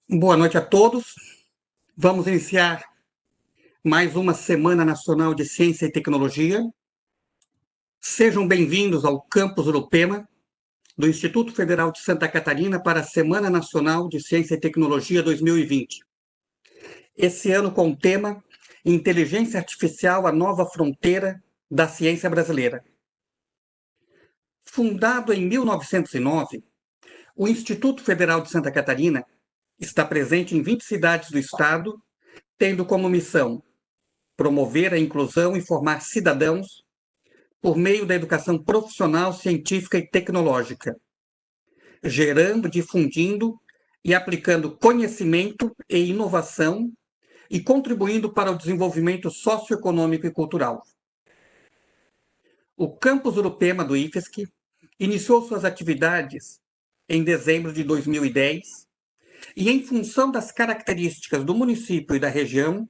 Boa noite a todos. Vamos iniciar mais uma Semana Nacional de Ciência e Tecnologia. Sejam bem-vindos ao Campus Urupema, do Instituto Federal de Santa Catarina, para a Semana Nacional de Ciência e Tecnologia 2020. Esse ano com o tema Inteligência Artificial, a nova fronteira da ciência brasileira. Fundado em 1909, o Instituto Federal de Santa Catarina está presente em 20 cidades do estado, tendo como missão promover a inclusão e formar cidadãos por meio da educação profissional, científica e tecnológica, gerando, difundindo e aplicando conhecimento e inovação e contribuindo para o desenvolvimento socioeconômico e cultural. O Campus Urupema do IFESC iniciou suas atividades em dezembro de 2010 e, em função das características do município e da região,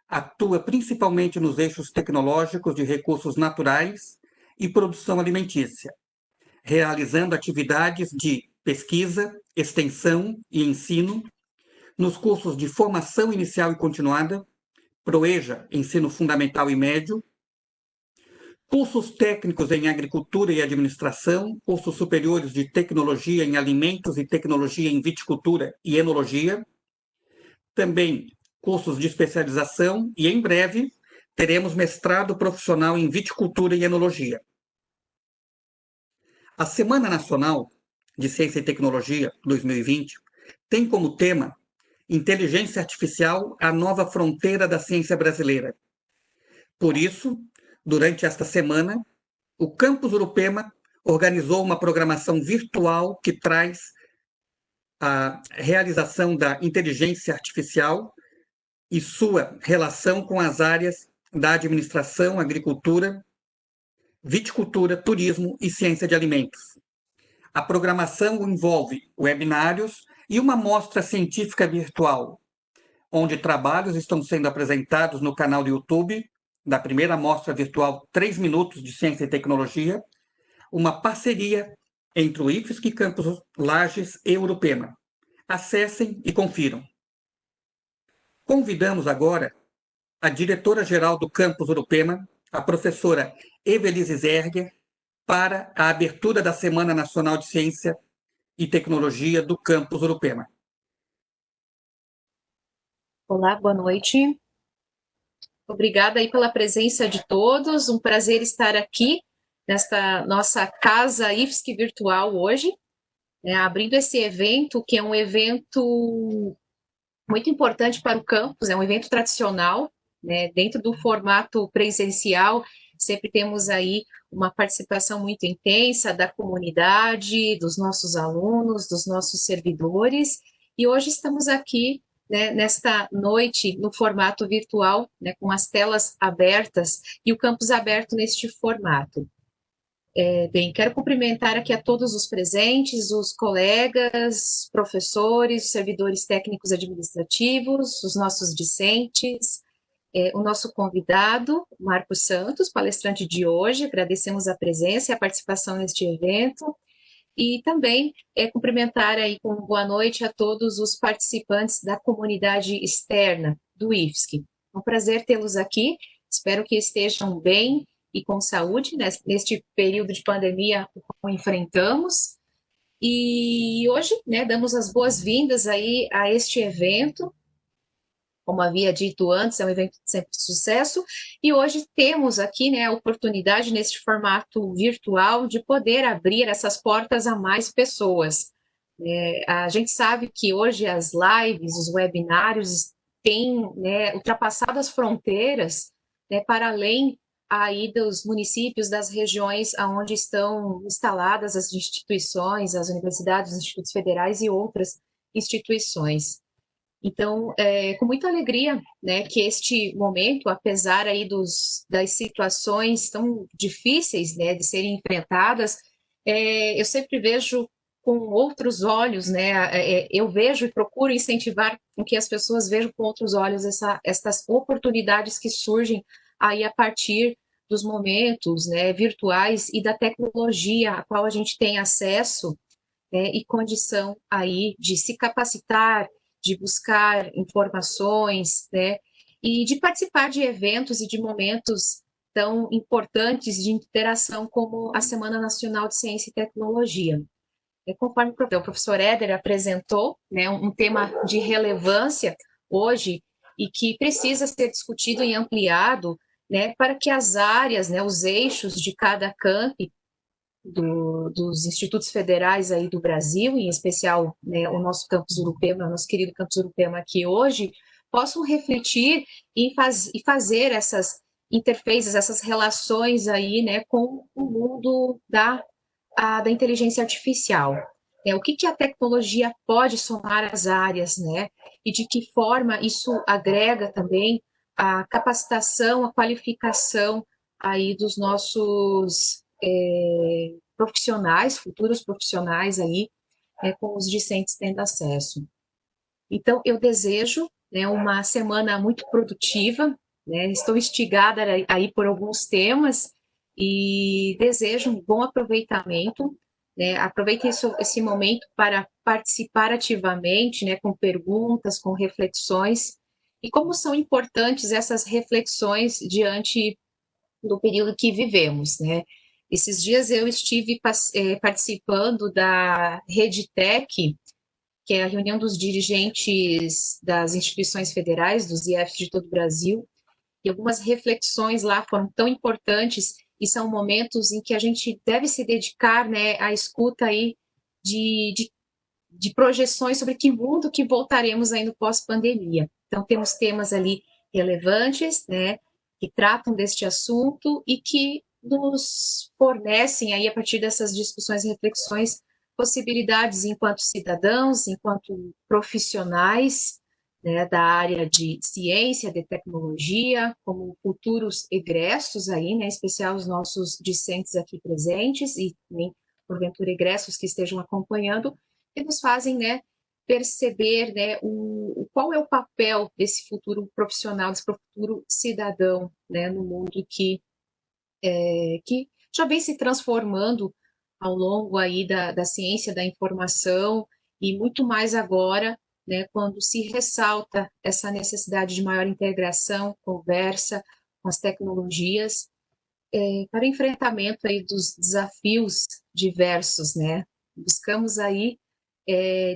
atua principalmente nos eixos tecnológicos de recursos naturais e produção alimentícia, realizando atividades de pesquisa, extensão e ensino nos cursos de formação inicial e continuada, PROEJA, ensino fundamental e médio, cursos técnicos em agricultura e administração, cursos superiores de tecnologia em alimentos e tecnologia em viticultura e enologia, também cursos de especialização e, em breve, teremos mestrado profissional em viticultura e enologia. A Semana Nacional de Ciência e Tecnologia 2020 tem como tema Inteligência Artificial, a nova fronteira da ciência brasileira. Por isso, durante esta semana, o Campus Urupema organizou uma programação virtual que traz a realização da inteligência artificial e sua relação com as áreas da administração, agricultura, viticultura, turismo e ciência de alimentos. A programação envolve webinários e uma mostra científica virtual, onde trabalhos estão sendo apresentados no canal do YouTube da primeira mostra virtual 3 Minutos de Ciência e Tecnologia, uma parceria entre o IFSC Campus Lages e Urupema. Acessem e confiram. Convidamos agora a diretora-geral do Campus Urupema, a professora Evelise Zerger, para a abertura da Semana Nacional de Ciência e Tecnologia do Campus Urupema. Olá, boa noite. Obrigada aí pela presença de todos. Um prazer estar aqui nesta nossa casa IFSC virtual hoje, abrindo esse evento, que é um evento muito importante para o campus, é um evento tradicional, né, dentro do formato presencial. Sempre temos aí uma participação muito intensa da comunidade, dos nossos alunos, dos nossos servidores, e hoje estamos aqui, né, nesta noite no formato virtual, né, com as telas abertas e o campus aberto neste formato. Bem, quero cumprimentar aqui a todos os presentes, os colegas, professores, servidores técnicos administrativos, os nossos discentes, o nosso convidado, Marcos Santos, palestrante de hoje. Agradecemos a presença e a participação neste evento. E também cumprimentar aí com boa noite a todos os participantes da comunidade externa do IFSC. É um prazer tê-los aqui, espero que estejam bem e com saúde neste período de pandemia que enfrentamos. E hoje, né, damos as boas-vindas aí a este evento. Como havia dito antes, é um evento sempre de sucesso, e hoje temos aqui, né, a oportunidade, neste formato virtual, de poder abrir essas portas a mais pessoas. A gente sabe que hoje as lives, os webinários têm, né, ultrapassado as fronteiras, né, para além aí dos municípios, das regiões onde estão instaladas as instituições, as universidades, os institutos federais e outras instituições. Então, com muita alegria, né, que este momento, apesar aí das situações tão difíceis, né, de serem enfrentadas, eu sempre vejo com outros olhos, né, eu vejo e procuro incentivar com que as pessoas vejam com outros olhos essas oportunidades que surgem aí a partir dos momentos, né, virtuais e da tecnologia a qual a gente tem acesso, e condição aí de se capacitar, de buscar informações, né, e de participar de eventos e de momentos tão importantes de interação como a Semana Nacional de Ciência e Tecnologia. Conforme o professor Éder apresentou, né, um tema de relevância hoje e que precisa ser discutido e ampliado, né, para que as áreas, né, os eixos de cada campi dos institutos federais aí do Brasil, em especial, né, o nosso campus Urupema, o nosso querido campus Urupema aqui hoje, possam refletir e fazer essas interfaces, essas relações aí, né, com o mundo da inteligência artificial. O que a tecnologia pode somar às áreas, né? E de que forma isso agrega também a capacitação, a qualificação aí dos nossos profissionais, futuros profissionais aí, com os discentes tendo acesso. Então, eu desejo, né, uma semana muito produtiva, né? Estou instigada aí por alguns temas e desejo um bom aproveitamento, né? Aproveite esse momento para participar ativamente, né, com perguntas, com reflexões, e como são importantes essas reflexões diante do período que vivemos, né? Esses dias eu estive participando da RedeTech, que é a reunião dos dirigentes das instituições federais, dos IFs de todo o Brasil, e algumas reflexões lá foram tão importantes e são momentos em que a gente deve se dedicar, né, à escuta aí de projeções sobre que mundo que voltaremos aí no pós-pandemia. Então, temos temas ali relevantes, né, que tratam deste assunto e que nos fornecem aí, a partir dessas discussões e reflexões, possibilidades enquanto cidadãos, enquanto profissionais, né, da área de ciência, de tecnologia, como futuros egressos aí, né, em especial os nossos discentes aqui presentes e também, porventura, egressos que estejam acompanhando, que nos fazem, né, perceber, né, qual é o papel desse futuro profissional, desse futuro cidadão, né, no mundo que já vem se transformando ao longo aí da ciência da informação e muito mais agora, né, quando se ressalta essa necessidade de maior integração, conversa com as tecnologias, para enfrentamento aí dos desafios diversos, né? Buscamos aí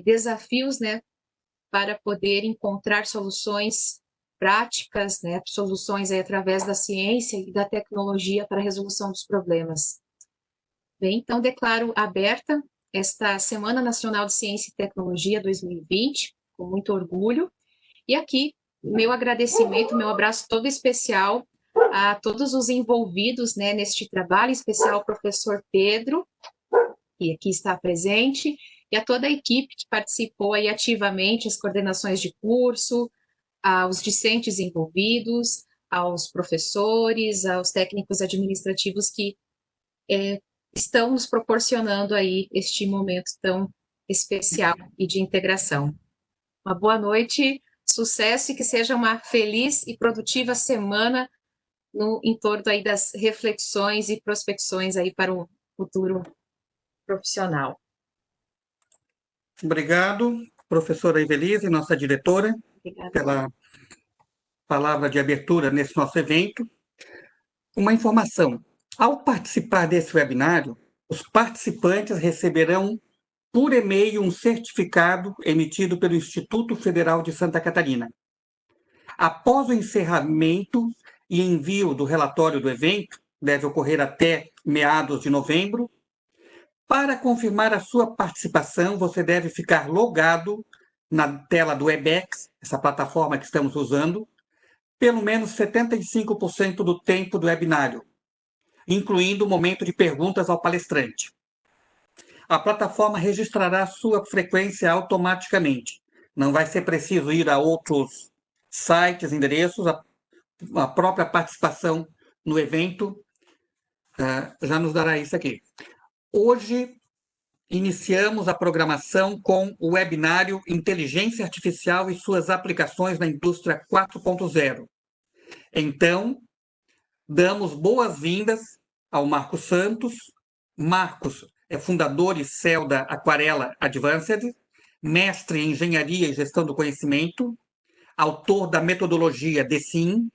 desafios, né, para poder encontrar soluções práticas, né, soluções aí através da ciência e da tecnologia para a resolução dos problemas. Bem, então declaro aberta esta Semana Nacional de Ciência e Tecnologia 2020, com muito orgulho, e aqui meu agradecimento, meu abraço todo especial a todos os envolvidos, né, neste trabalho, em especial ao professor Pedro, que aqui está presente, e a toda a equipe que participou aí ativamente, as coordenações de curso, aos discentes envolvidos, aos professores, aos técnicos administrativos que estão nos proporcionando aí este momento tão especial e de integração. Uma boa noite, sucesso e que seja uma feliz e produtiva semana no entorno aí das reflexões e prospecções aí para o futuro profissional. Obrigado, professora Ivelise, nossa diretora, Obrigada. pela palavra de abertura nesse nosso evento. Uma informação: ao participar desse webinário, os participantes receberão por e-mail um certificado emitido pelo Instituto Federal de Santa Catarina. Após o encerramento e envio do relatório do evento, deve ocorrer até meados de novembro, para confirmar a sua participação, você deve ficar logado na tela do Webex, essa plataforma que estamos usando, pelo menos 75% do tempo do webinário, incluindo o momento de perguntas ao palestrante. A plataforma registrará sua frequência automaticamente. Não vai ser preciso ir a outros sites, endereços, a própria participação no evento já nos dará isso aqui. Hoje, iniciamos a programação com o webinário Inteligência Artificial e suas aplicações na indústria 4.0. Então, damos boas-vindas ao Marcos Santos. Marcos é fundador e CEO da Aquarela Advanced, mestre em Engenharia e Gestão do Conhecimento, autor da metodologia DESIM,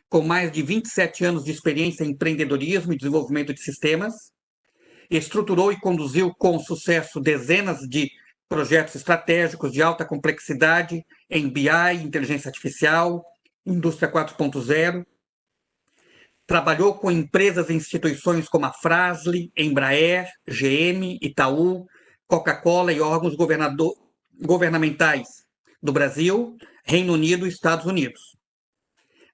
com mais de 27 anos de experiência em empreendedorismo e desenvolvimento de sistemas, estruturou e conduziu com sucesso dezenas de projetos estratégicos de alta complexidade em BI, inteligência artificial, indústria 4.0. Trabalhou com empresas e instituições como a Fras-le, Embraer, GM, Itaú, Coca-Cola e órgãos governamentais do Brasil, Reino Unido e Estados Unidos.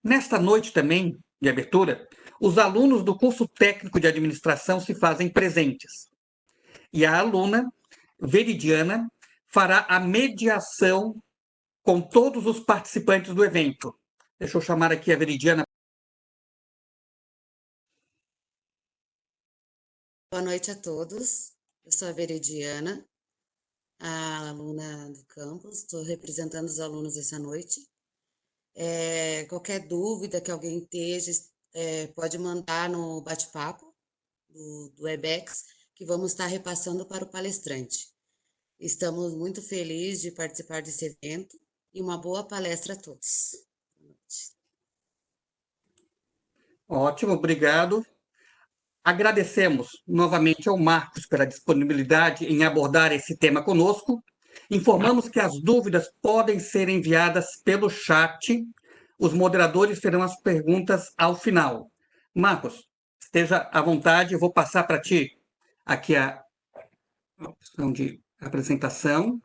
Nesta noite também, de abertura, os alunos do curso técnico de administração se fazem presentes. E a aluna, Veridiana, fará a mediação com todos os participantes do evento. Deixa eu chamar aqui a Veridiana. Boa noite a todos. Eu sou a Veridiana, a aluna do campus. Estou representando os alunos essa noite. Qualquer dúvida que alguém esteja, pode mandar no bate-papo do Webex, que vamos estar repassando para o palestrante. Estamos muito felizes de participar desse evento e uma boa palestra a todos. Boa noite. Ótimo, obrigado. Agradecemos novamente ao Marcos pela disponibilidade em abordar esse tema conosco. Informamos que as dúvidas podem ser enviadas pelo chat. Os moderadores terão as perguntas ao final. Marcos, esteja à vontade, eu vou passar para ti aqui a opção de apresentação.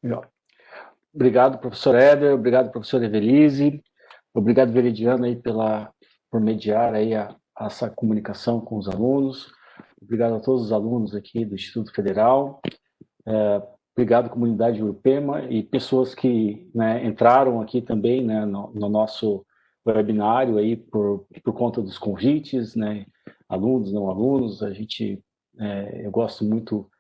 Legal. Obrigado, professor Éder, obrigado, professora Evelise, obrigado, Veridiana, aí por mediar aí essa comunicação com os alunos, obrigado a todos os alunos aqui do Instituto Federal, obrigado, comunidade Urupema e pessoas que, né, entraram aqui também, né, no nosso webinário aí por conta dos convites, né, alunos, não alunos. Eu gosto muito.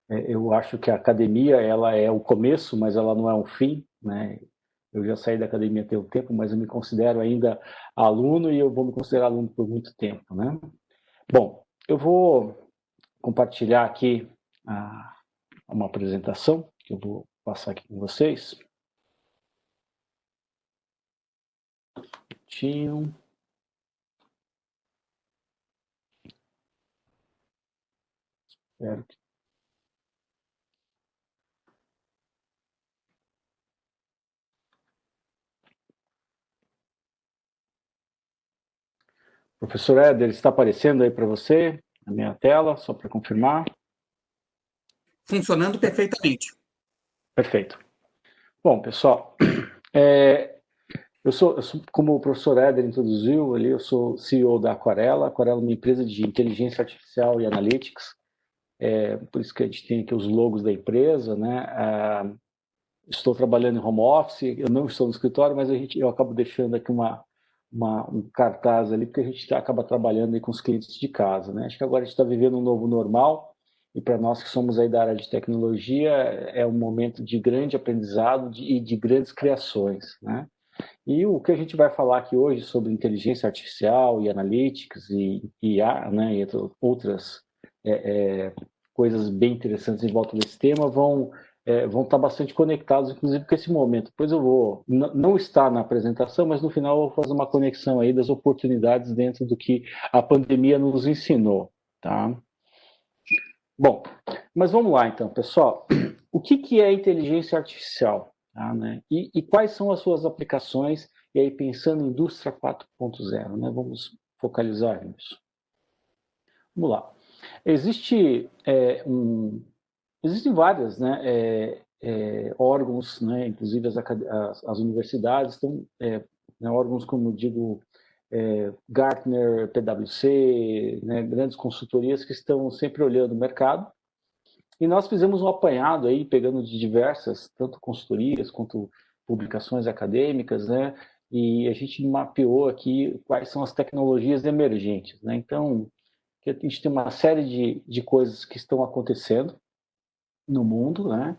Eu acho que a academia, ela é o começo, mas ela não é um fim, né? Eu já saí da academia tem um tempo, mas eu me considero ainda aluno e eu vou me considerar aluno por muito tempo, né? Bom, eu vou compartilhar aqui uma apresentação que eu vou passar aqui com vocês. Espero que... Professor Éder, está aparecendo aí para você a minha tela, só para confirmar? Funcionando perfeitamente. Perfeito. Bom, pessoal, eu sou, como o professor Éder introduziu ali, eu sou CEO da Aquarela. Aquarela é uma empresa de inteligência artificial e analytics. Por isso que a gente tem aqui os logos da empresa, né? Estou trabalhando em home office, eu não estou no escritório, mas eu acabo deixando aqui um cartaz ali, porque a gente acaba trabalhando aí com os clientes de casa, né? Acho que agora a gente está vivendo um novo normal, e para nós que somos aí da área de tecnologia, é um momento de grande aprendizado e de grandes criações, né? E o que a gente vai falar aqui hoje sobre inteligência artificial e analytics e IA, né, e outras coisas bem interessantes em volta desse tema vão estar bastante conectados, inclusive, com esse momento. Depois eu vou, não estar na apresentação, mas no final eu vou fazer uma conexão aí das oportunidades dentro do que a pandemia nos ensinou, tá? Bom, mas vamos lá então, pessoal. O que é inteligência artificial? Tá, né? E quais são as suas aplicações? E aí, pensando em indústria 4.0, né? Vamos focalizar nisso. Vamos lá. Existem vários, né, órgãos, né, inclusive as universidades, né, órgãos como eu digo, Gartner, PwC, né, grandes consultorias que estão sempre olhando o mercado. E nós fizemos um apanhado aí, pegando de diversas, tanto consultorias quanto publicações acadêmicas, né? E a gente mapeou aqui quais são as tecnologias emergentes, né? Então, a gente tem uma série de coisas que estão acontecendo no mundo, né?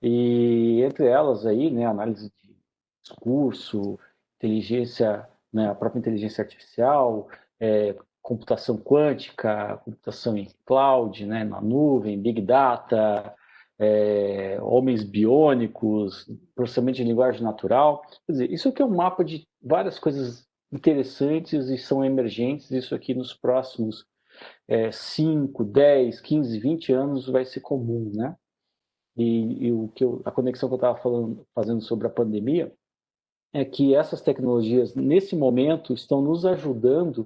E entre elas aí, né, análise de discurso, inteligência, né, a própria inteligência artificial, computação quântica, computação em cloud, né, na nuvem, big data, homens biônicos, processamento de linguagem natural. Quer dizer, isso aqui é um mapa de várias coisas interessantes e são emergentes. Isso aqui nos próximos 5, 10, 15, 20 anos vai ser comum, né? E a conexão que eu estava fazendo sobre a pandemia é que essas tecnologias, nesse momento, estão nos ajudando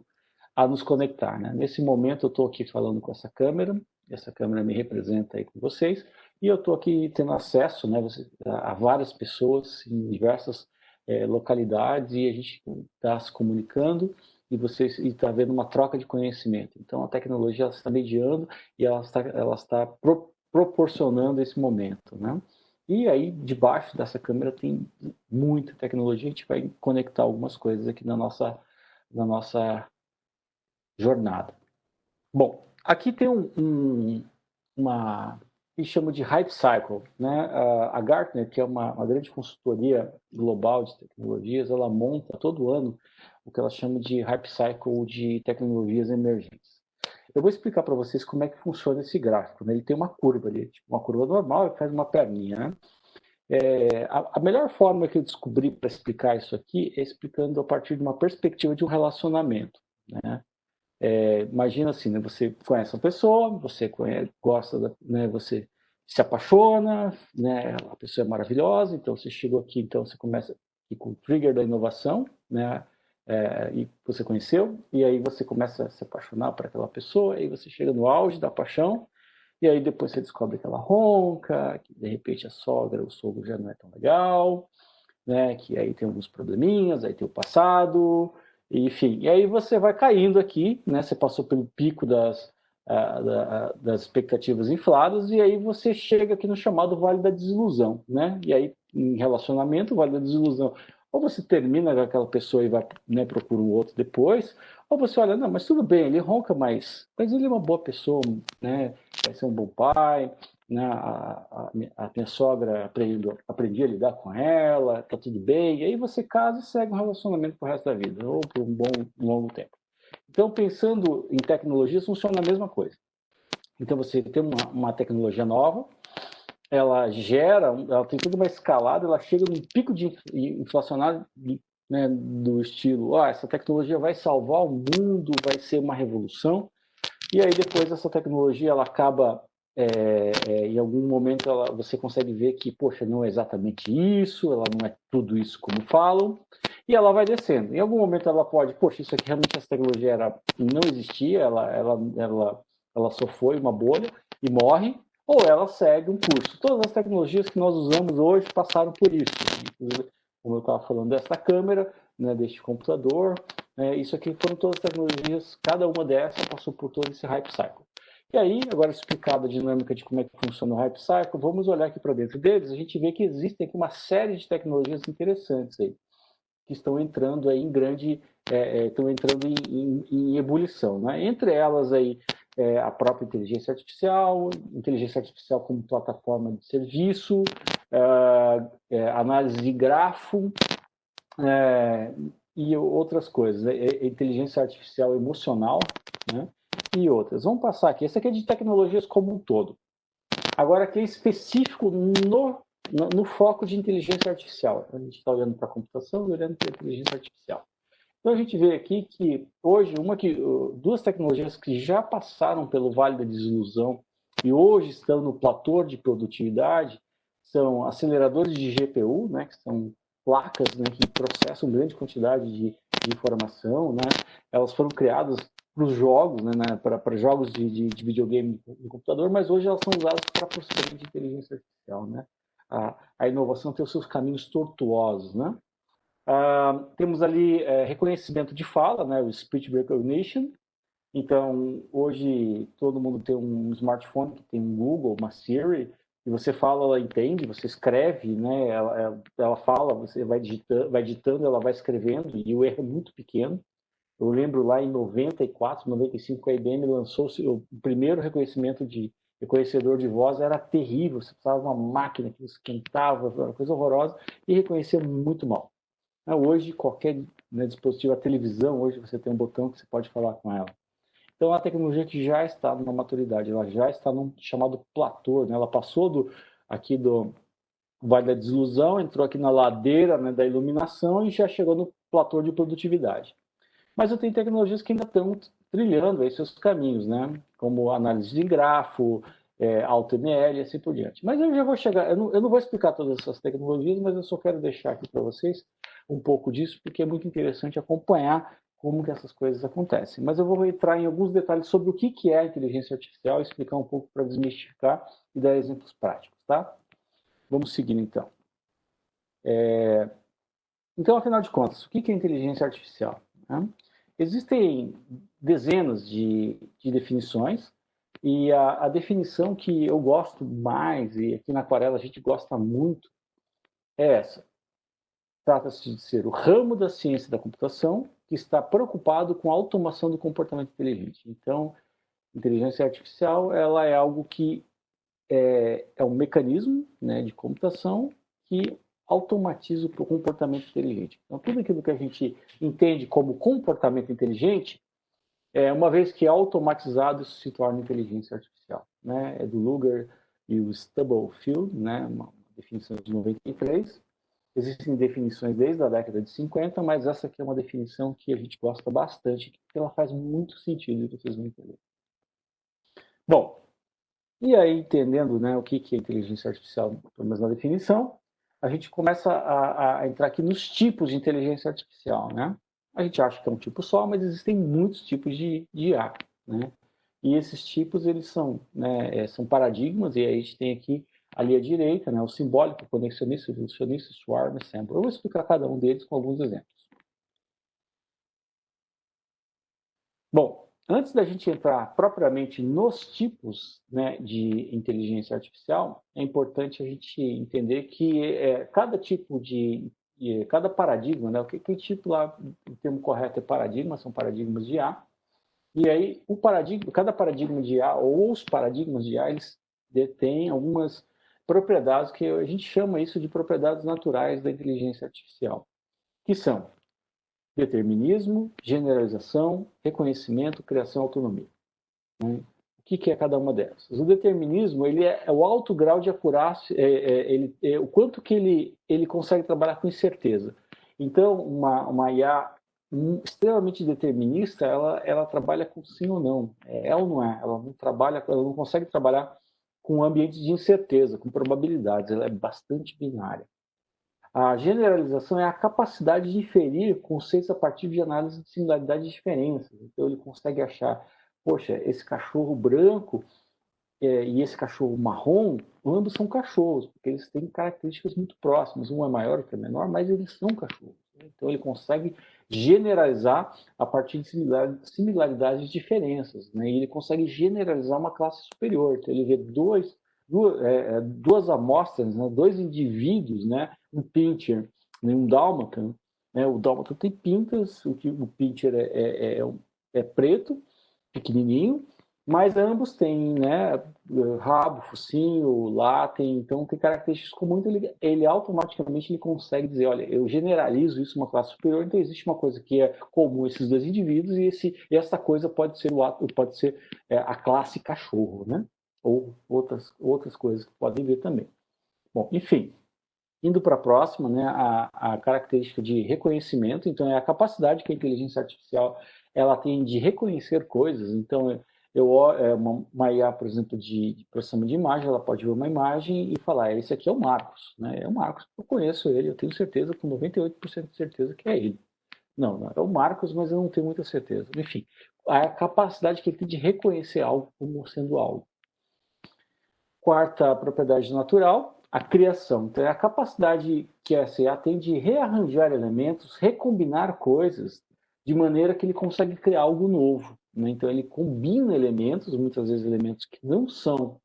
a nos conectar, né? Nesse momento, eu estou aqui falando com essa câmera me representa aí com vocês, e eu estou aqui tendo acesso, né, a várias pessoas em diversas localidades, e a gente está se comunicando, e está havendo uma troca de conhecimento. Então, a tecnologia está mediando e ela está proporcionando esse momento, né? E aí, debaixo dessa câmera tem muita tecnologia, a gente vai conectar algumas coisas aqui na nossa jornada. Bom, aqui tem uma que chama de Hype Cycle, né? A Gartner, que é uma grande consultoria global de tecnologias, ela monta todo ano o que ela chama de Hype Cycle de tecnologias emergentes. Eu vou explicar para vocês como é que funciona esse gráfico, né? Ele tem uma curva ali, tipo uma curva normal, que faz uma perninha, né? A melhor forma que eu descobri para explicar isso aqui é explicando a partir de uma perspectiva de um relacionamento, né? Imagina assim, né? Você conhece uma pessoa, você gosta, né? Você se apaixona, né? A pessoa é maravilhosa, então você chegou aqui, então você começa aqui com o trigger da inovação, né? E você conheceu, e aí você começa a se apaixonar por aquela pessoa, e você chega no auge da paixão, e aí depois você descobre que ela ronca, que de repente a sogra, o sogro já não é tão legal, né? Que aí tem alguns probleminhas, aí tem o passado, enfim. E aí você vai caindo aqui, né? Você passou pelo pico das expectativas infladas, e aí você chega aqui no chamado Vale da Desilusão, né? E aí, em relacionamento, o Vale da Desilusão, ou você termina com aquela pessoa e vai, né, procura um outro depois, ou você olha, não, mas tudo bem, ele ronca, mas ele é uma boa pessoa, né? Vai ser um bom pai, né? A minha sogra, aprendi a lidar com ela, tá tudo bem, e aí você casa e segue um relacionamento pro resto da vida, ou por um longo tempo. Então, pensando em tecnologias, funciona a mesma coisa. Então, você tem uma tecnologia nova, ela tem toda uma escalada, ela chega num pico de inflacionário, né, do estilo, essa tecnologia vai salvar o mundo, vai ser uma revolução, e aí depois essa tecnologia ela acaba, em algum momento você consegue ver que, poxa, não é exatamente isso, ela não é tudo isso como falam, e ela vai descendo. Em algum momento ela pode, poxa, isso aqui realmente, essa tecnologia não existia, ela só foi uma bolha e morre, ou ela segue um curso. Todas as tecnologias que nós usamos hoje passaram por isso. Como eu estava falando dessa câmera, né, deste computador, isso aqui foram todas as tecnologias, cada uma dessas passou por todo esse hype cycle. E aí, agora explicada a dinâmica de como é que funciona o hype cycle, vamos olhar aqui para dentro deles, a gente vê que existem aqui uma série de tecnologias interessantes aí, que estão entrando aí estão entrando em ebulição, né? Entre elas aí a própria inteligência artificial como plataforma de serviço, análise de grafo, e outras coisas, né? Inteligência artificial emocional, né? E outras. Vamos passar aqui. Esse aqui é de tecnologias como um todo. Agora aqui é específico no foco de inteligência artificial. A gente está olhando para a computação e olhando para a inteligência artificial. Então a gente vê aqui que hoje duas tecnologias que já passaram pelo Vale da Desilusão e hoje estão no platô de produtividade são aceleradores de GPU, né, que são placas, né, que processam grande quantidade de informação, né? Elas foram criadas para os jogos, né, para jogos de videogame no computador, mas hoje elas são usadas para processamento de inteligência artificial, né? A inovação tem os seus caminhos tortuosos, né? Temos ali reconhecimento de fala, né, o speech recognition. Então, hoje todo mundo tem um smartphone que tem um Google, uma Siri, e você fala, ela entende, você escreve, né, ela fala, você vai digitando, ela vai escrevendo, e o erro é muito pequeno. Eu lembro lá em 94, 95, a IBM lançou o primeiro reconhecimento de reconhecedor de voz, era terrível, você precisava de uma máquina que esquentava, era uma coisa horrorosa, e reconhecia muito mal. Hoje, qualquer, né, dispositivo, a televisão, hoje você tem um botão que você pode falar com ela. Então, é uma tecnologia que já está numa maturidade, ela já está num chamado platô, né? Ela passou aqui do Vale da Desilusão, entrou aqui na ladeira, né, da iluminação e já chegou no platô de produtividade. Mas eu tenho tecnologias que ainda estão trilhando aí seus caminhos, né? Como análise de grafo, AutoML e assim por diante. Mas eu já vou chegar, eu não vou explicar todas essas tecnologias, mas eu só quero deixar aqui para vocês um pouco disso, porque é muito interessante acompanhar como que essas coisas acontecem. Mas eu vou entrar em alguns detalhes sobre o que é a inteligência artificial, explicar um pouco para desmistificar e dar exemplos práticos, tá? Vamos seguir então. Então, afinal de contas, o que é inteligência artificial? Né? Existem dezenas de definições, e a definição que eu gosto mais, e aqui na Aquarela a gente gosta muito, é essa. Trata-se de ser o ramo da ciência da computação que está preocupado com a automação do comportamento inteligente. Então, inteligência artificial ela é algo que é um mecanismo, né, de computação que automatiza o comportamento inteligente. Então, tudo aquilo que a gente entende como comportamento inteligente, uma vez que é automatizado, isso se torna inteligência artificial. Né? É do Lugar e o Stubblefield, né, uma definição de 93. Existem definições desde a década de 50, mas essa aqui é uma definição que a gente gosta bastante, porque ela faz muito sentido, e vocês vão entender. Bom, e aí, entendendo, né, o que é inteligência artificial, pelo menos na definição, a gente começa a entrar aqui nos tipos de inteligência artificial. Né? A gente acha que é um tipo só, mas existem muitos tipos de IA. Né? E esses tipos eles são paradigmas, e aí a gente tem aqui ali à direita, né, o simbólico, conexionista, evolucionista, swarm, sample. Eu vou explicar cada um deles com alguns exemplos. Bom, antes da gente entrar propriamente nos tipos, né, de inteligência artificial, é importante a gente entender que cada tipo cada paradigma, né, o que tipo lá, o termo correto é paradigma, são paradigmas de IA, e aí cada paradigma de IA, ou os paradigmas de IA, eles detêm algumas propriedades que a gente chama isso de propriedades naturais da inteligência artificial, que são determinismo, generalização, reconhecimento, criação e autonomia. Né? O que é cada uma delas? O determinismo ele é o alto grau de acurácia, o quanto que ele consegue trabalhar com incerteza. Então, uma IA extremamente determinista, ela trabalha com sim ou não. É ou não é. Ela não consegue trabalhar com ambientes de incerteza, com probabilidades. Ela é bastante binária. A generalização é a capacidade de inferir conceitos a partir de análise de similaridade e diferenças. Então, ele consegue achar, poxa, esse cachorro branco e esse cachorro marrom, ambos são cachorros, porque eles têm características muito próximas. Um é maior, outro é menor, mas eles são cachorros. Então, ele consegue generalizar a partir de similaridades e diferenças. Né? E ele consegue generalizar uma classe superior. Então, ele vê duas amostras, né, dois indivíduos, né, um pincher e um dálmata. Né, o dálmata tem pintas, o pincher é preto, pequenininho, mas ambos têm, né, rabo, focinho, láten, então tem características comuns. Ele automaticamente ele consegue dizer, olha, eu generalizo isso uma classe superior, então existe uma coisa que é comum a esses dois indivíduos e essa coisa pode ser a classe cachorro, né? Ou outras coisas que podem vir também. Bom, enfim, indo para a próxima, né, a característica de reconhecimento, então é a capacidade que a inteligência artificial ela tem de reconhecer coisas. Então, uma IA, por exemplo, de processamento de imagem, ela pode ver uma imagem e falar, esse aqui é o Marcos, né? É o Marcos, eu conheço ele, eu tenho certeza, com 98% de certeza que é ele. Não, é o Marcos, mas eu não tenho muita certeza. Enfim, a capacidade que ele tem de reconhecer algo como sendo algo. Quarta propriedade natural, a criação. Então, é a capacidade que a SA tem de rearranjar elementos, recombinar coisas, de maneira que ele consegue criar algo novo. Né? Então, ele combina elementos, muitas vezes elementos que não são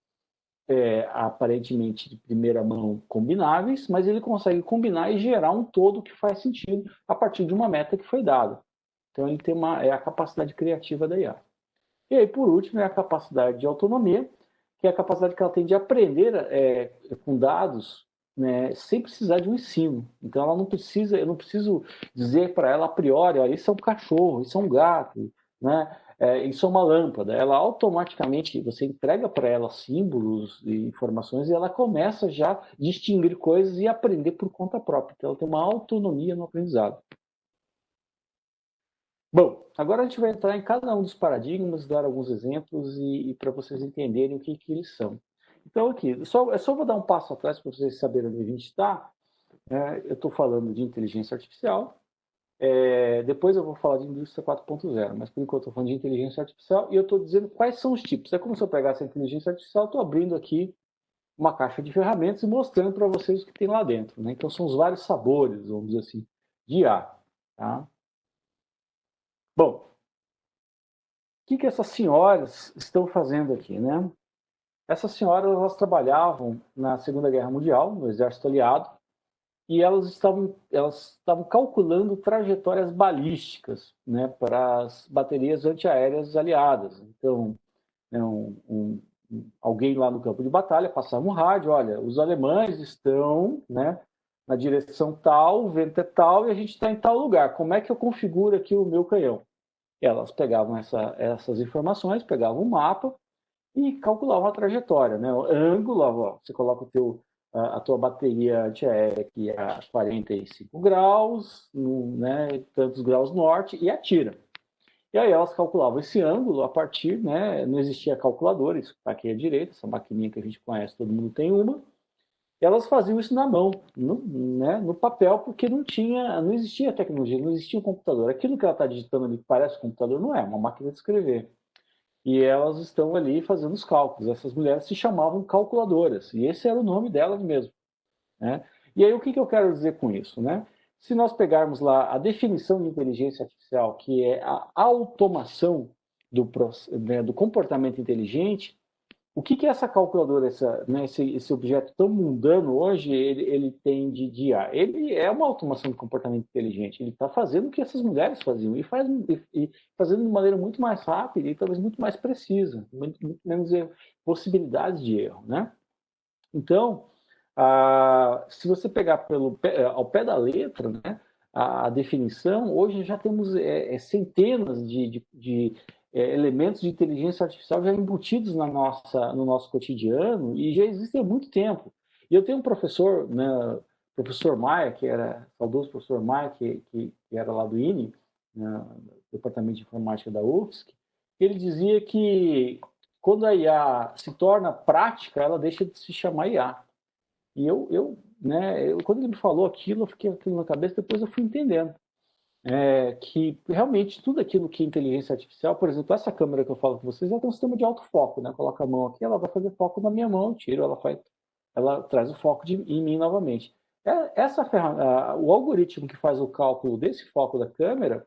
aparentemente de primeira mão combináveis, mas ele consegue combinar e gerar um todo que faz sentido a partir de uma meta que foi dada. Então, ele tem a capacidade criativa da IA. E aí, por último, é a capacidade de autonomia, que é a capacidade que ela tem de aprender com dados, né, sem precisar de um ensino. Então, eu não preciso dizer para ela a priori, olha, isso é um cachorro, isso é um gato, né? isso é uma lâmpada. Ela automaticamente, você entrega para ela símbolos e informações e ela começa já a distinguir coisas e aprender por conta própria. Então, ela tem uma autonomia no aprendizado. Bom, agora a gente vai entrar em cada um dos paradigmas, dar alguns exemplos e para vocês entenderem o que eles são. Então, aqui, eu só vou dar um passo atrás para vocês saberem onde a gente está. Eu estou falando de inteligência artificial. Depois eu vou falar de indústria 4.0, mas por enquanto eu estou falando de inteligência artificial e eu estou dizendo quais são os tipos. É como se eu pegasse a inteligência artificial, estou abrindo aqui uma caixa de ferramentas e mostrando para vocês o que tem lá dentro, né? Então são os vários sabores, vamos dizer assim, de IA. Tá? Bom, o que essas senhoras estão fazendo aqui, né? Essas senhoras, elas trabalhavam na Segunda Guerra Mundial, no Exército Aliado, e elas estavam calculando trajetórias balísticas, né, para as baterias antiaéreas aliadas. Então, né, alguém lá no campo de batalha passava um rádio, olha, os alemães estão, né, na direção tal, o vento é tal e a gente está em tal lugar. Como é que eu configuro aqui o meu canhão? Elas pegavam essas informações, pegavam um mapa e calculavam a trajetória, né? O ângulo, ó, você coloca a tua bateria antiaérea aqui a 45 graus, né, tantos graus norte, e atira. E aí elas calculavam esse ângulo a partir, né, não existia calculador, isso está aqui à direita, essa maquininha que a gente conhece, todo mundo tem uma, e elas faziam isso na mão, no papel, porque não existia tecnologia, não existia um computador. Aquilo que ela está digitando ali que parece um computador não é uma máquina de escrever. E elas estão ali fazendo os cálculos. Essas mulheres se chamavam calculadoras, e esse era o nome delas mesmo. Né? E aí o que eu quero dizer com isso? Né? Se nós pegarmos lá a definição de inteligência artificial, que é a automação do comportamento inteligente, o que essa calculadora, esse objeto tão mundano hoje, ele tem de IA? Ele é uma automação de comportamento inteligente. Ele está fazendo o que essas mulheres faziam e fazendo de maneira muito mais rápida e talvez muito mais precisa, muito menos possibilidades de erro. Né? Então, se você pegar ao pé da letra, né, a definição, hoje já temos centenas de elementos de inteligência artificial já embutidos no nosso cotidiano e já existem há muito tempo. E eu tenho um professor, né, professor Maia, que era saudoso professor Maia, que era lá do INE, né, Departamento de Informática da UFSC, ele dizia que quando a IA se torna prática, ela deixa de se chamar IA. E quando ele me falou aquilo, eu fiquei com aquilo na cabeça, depois eu fui entendendo. Que realmente tudo aquilo que é inteligência artificial, por exemplo, essa câmera que eu falo com vocês, ela tem um sistema de autofoco, né? Coloca a mão aqui, ela vai fazer foco na minha mão, eu tiro, ela traz o foco em mim novamente. O algoritmo que faz o cálculo desse foco da câmera,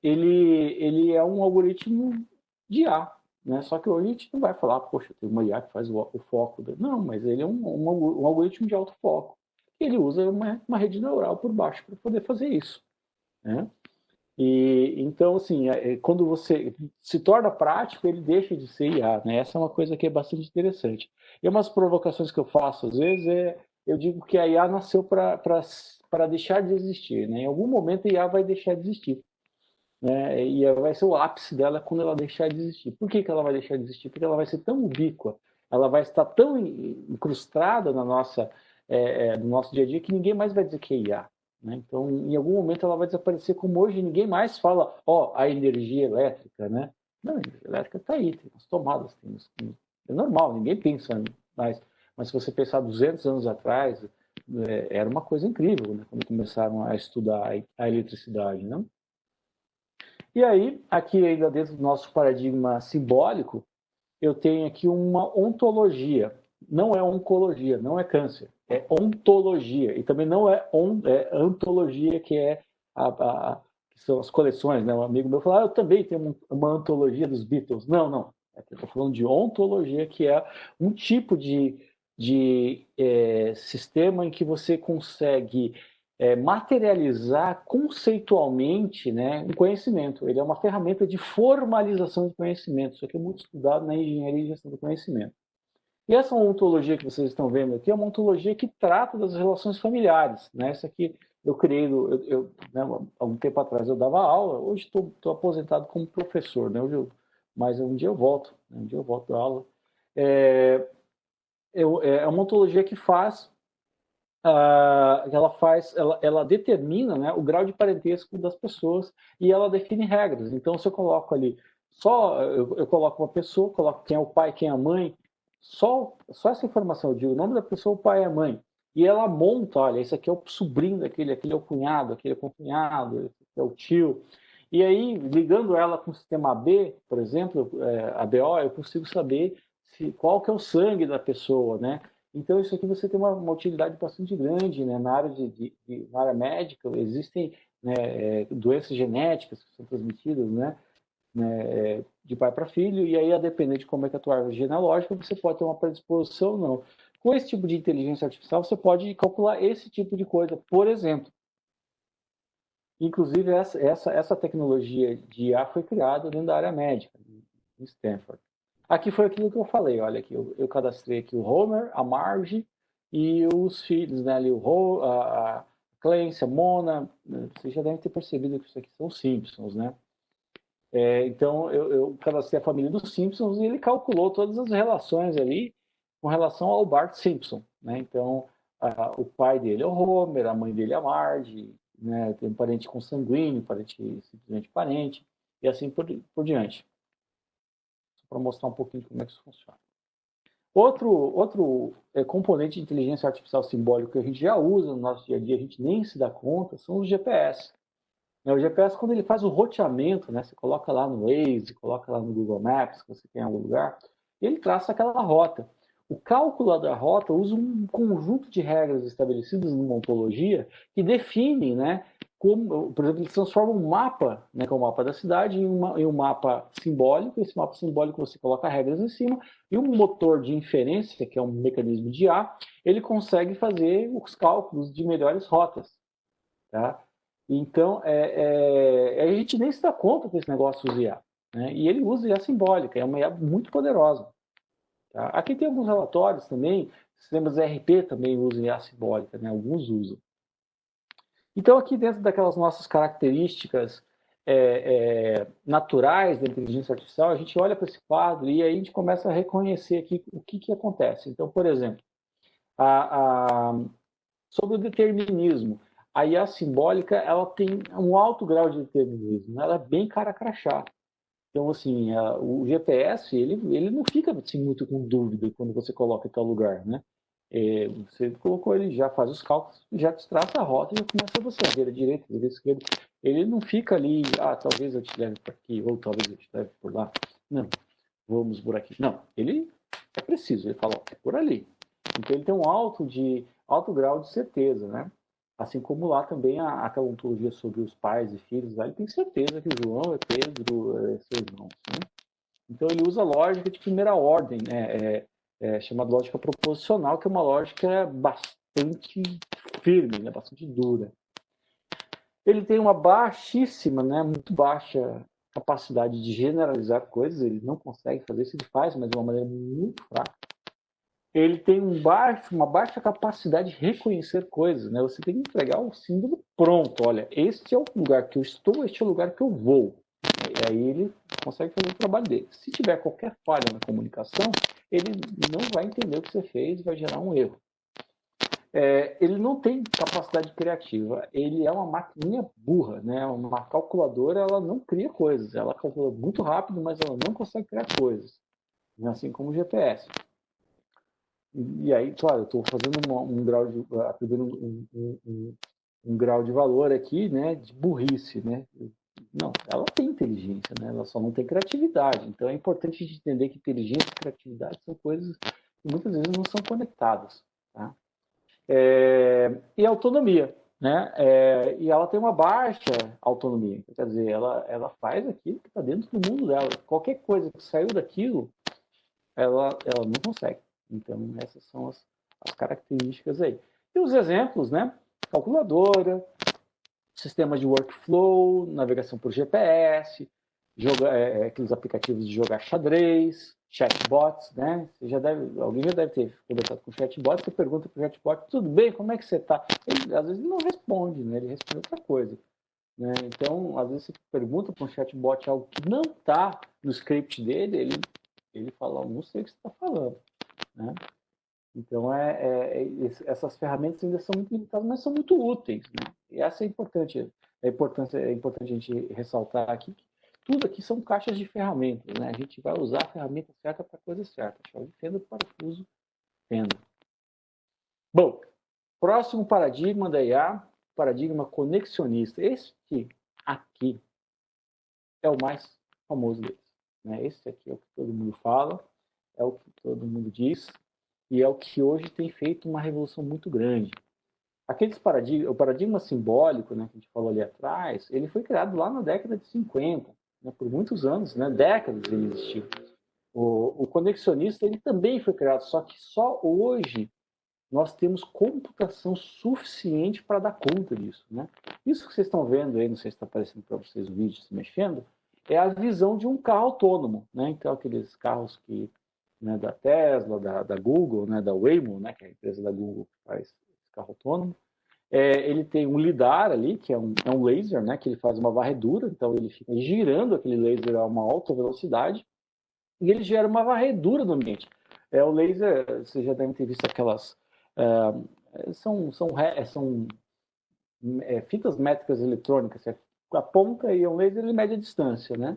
ele é um algoritmo de IA, né? Só que hoje a gente não vai falar, poxa, tem uma IA que faz o foco. Não, mas ele é um algoritmo de autofoco. Ele usa uma rede neural por baixo para poder fazer isso. Né? E, então, assim, quando você se torna prático, ele deixa de ser IA. Né? Essa é uma coisa que é bastante interessante. E umas provocações que eu faço, às vezes, eu digo que a IA nasceu para deixar de existir. Né? Em algum momento, a IA vai deixar de existir. Né? E vai ser o ápice dela quando ela deixar de existir. Por que ela vai deixar de existir? Porque ela vai ser tão ubíqua, ela vai estar tão incrustada no nosso dia a dia que ninguém mais vai dizer que é IA. Né? Então, em algum momento ela vai desaparecer, como hoje ninguém mais fala, a energia elétrica. Né? Não, a energia elétrica está aí, tem as tomadas, é normal, ninguém pensa mais. Mas se você pensar 200 anos atrás, era uma coisa incrível, né? Quando começaram a estudar a eletricidade. Né? E aí, aqui ainda dentro do nosso paradigma simbólico, eu tenho aqui uma ontologia. Não é oncologia, não é câncer. É ontologia. E também não é antologia, que que são as coleções. Né? Um amigo meu falou, eu também tenho uma antologia dos Beatles. Não. Eu estou falando de ontologia, que é um tipo de sistema em que você consegue materializar conceitualmente, né, um conhecimento. Ele é uma ferramenta de formalização de conhecimento. Isso aqui é muito estudado na engenharia e gestão do conhecimento. E essa ontologia que vocês estão vendo aqui é uma ontologia que trata das relações familiares, né? Essa aqui eu criei, né, há um tempo atrás eu dava aula, hoje estou aposentado como professor, né? Mas um dia eu volto, né? Um dia eu volto da aula. É uma ontologia que ela determina, né, o grau de parentesco das pessoas e ela define regras. Então, se eu coloco ali eu coloco uma pessoa, coloco quem é o pai, quem é a mãe, só essa informação, eu digo o nome da pessoa, o pai e a mãe. E ela monta, olha, esse aqui é o sobrinho daquele, aquele é o cunhado, aquele é o cunhado, esse é o tio. E aí, ligando ela com o sistema AB, por exemplo, ABO, eu consigo saber qual que é o sangue da pessoa, né? Então, isso aqui você tem uma utilidade bastante grande, né? Na área médica, existem, né, doenças genéticas que são transmitidas, né, de pai para filho, e aí, a depender de como é que é a tua árvore genealógica, você pode ter uma predisposição ou não. Com esse tipo de inteligência artificial, você pode calcular esse tipo de coisa, por exemplo. Inclusive, essa tecnologia de IA foi criada dentro da área médica, em Stanford. Aqui foi aquilo que eu falei, olha aqui, eu cadastrei aqui o Homer, a Marge e os filhos, né, ali a Clancy, a Mona, vocês já devem ter percebido que isso aqui são os Simpsons, né? Então, eu cadastrei a família dos Simpsons e ele calculou todas as relações ali com relação ao Bart Simpson, né? Então, o pai dele é o Homer, a mãe dele é a Marge, né? Tem um parente consanguíneo, parente simplesmente parente, e assim por diante. Só para mostrar um pouquinho de como é que isso funciona. Outro componente de inteligência artificial simbólico que a gente já usa no nosso dia a dia, a gente nem se dá conta, são os GPS. O GPS, quando ele faz o roteamento, né, você coloca lá no Waze, coloca lá no Google Maps, que você tem em algum lugar, ele traça aquela rota. O cálculo da rota usa um conjunto de regras estabelecidas numa ontologia que definem, né, como, por exemplo, ele transforma um mapa, né, que é o mapa da cidade, em um mapa simbólico. Esse mapa simbólico você coloca regras em cima, e um motor de inferência, que é um mecanismo de IA, ele consegue fazer os cálculos de melhores rotas. Tá? Então, a gente nem se dá conta que esse negócio usa IA. Né? E ele usa IA simbólica, é uma IA muito poderosa. Tá? Aqui tem alguns relatórios também, sistemas ERP também usam IA simbólica, né? Alguns usam. Então, aqui dentro daquelas nossas características naturais da inteligência artificial, a gente olha para esse quadro e aí a gente começa a reconhecer aqui o que acontece. Então, por exemplo, sobre o determinismo, a IA simbólica ela tem um alto grau de determinismo, ela é bem cara crachá. Então, assim, o GPS, ele não fica assim, muito com dúvida quando você coloca em tal lugar, né? Você colocou, ele já faz os cálculos, já te traça a rota e já começa você, vira direita, vira esquerda. Ele não fica ali, talvez eu te leve por aqui, ou talvez eu te leve por lá. Não, vamos por aqui. Não, ele é preciso, ele fala, é por ali. Então, ele tem um alto grau de certeza, né? Assim como lá também aquela ontologia sobre os pais e filhos, lá ele tem certeza que o João é Pedro, seu irmão. Né? Então ele usa lógica de primeira ordem, né? Chamada lógica proposicional, que é uma lógica bastante firme, né? Bastante dura. Ele tem uma baixíssima, né? Muito baixa capacidade de generalizar coisas, ele não consegue fazer isso, ele faz, mas de uma maneira muito fraca. Ele tem uma baixa capacidade de reconhecer coisas, né? Você tem que entregar o símbolo pronto. Olha, este é o lugar que eu estou, este é o lugar que eu vou. E aí ele consegue fazer o trabalho dele. Se tiver qualquer falha na comunicação, ele não vai entender o que você fez e vai gerar um erro. Ele não tem capacidade criativa. Ele é uma maquininha burra, né? Uma calculadora, ela não cria coisas. Ela calcula muito rápido, mas ela não consegue criar coisas. Assim como o GPS. E aí, claro, eu estou fazendo um grau de, atribuindo um grau de valor aqui, né, de burrice, né? Não, ela tem inteligência, né? Ela só não tem criatividade. Então é importante a gente entender que inteligência e criatividade são coisas que muitas vezes não são conectadas, tá? E autonomia, né? E ela tem uma baixa autonomia. Quer dizer, ela faz aquilo que está dentro do mundo dela. Qualquer coisa que saiu daquilo, ela não consegue. Então, essas são as características aí. E os exemplos, né? Calculadora, sistemas de workflow, navegação por GPS, aqueles aplicativos de jogar xadrez, chatbots, né? Alguém já deve ter conversado com chatbot, você pergunta para o chatbot, tudo bem, como é que você está? Às vezes ele não responde, né? Ele responde outra coisa. Né? Então, às vezes você pergunta para um chatbot algo que não está no script dele, ele fala, não sei o que você está falando. Né? Então, essas ferramentas ainda são muito limitadas, mas são muito úteis. Né? E essa é importante. É importante a gente ressaltar aqui que tudo aqui são caixas de ferramentas. Né? A gente vai usar a ferramenta certa para a coisa certa. Chave fenda, parafuso, fenda. Bom, próximo paradigma da IA, paradigma conexionista. Este aqui é o mais famoso deles. Né? Esse aqui é o que todo mundo fala, é o que todo mundo diz, e é o que hoje tem feito uma revolução muito grande. O paradigma simbólico, né, que a gente falou ali atrás, ele foi criado lá na década de 50, né, por muitos anos, né, décadas ele existiu. O conexionista ele também foi criado, só que só hoje nós temos computação suficiente para dar conta disso. Né? Isso que vocês estão vendo aí, não sei se está aparecendo para vocês o vídeo se mexendo, é a visão de um carro autônomo. Né? Então, aqueles carros que, né, da Tesla, da Google, né, da Waymo, né, que é a empresa da Google que faz carro autônomo, ele tem um lidar ali, que é um laser, né, que ele faz uma varredura, então ele fica girando aquele laser a uma alta velocidade e ele gera uma varredura no ambiente. O laser, vocês já devem ter visto aquelas... são fitas métricas eletrônicas, você aponta e um laser ele mede a distância, né?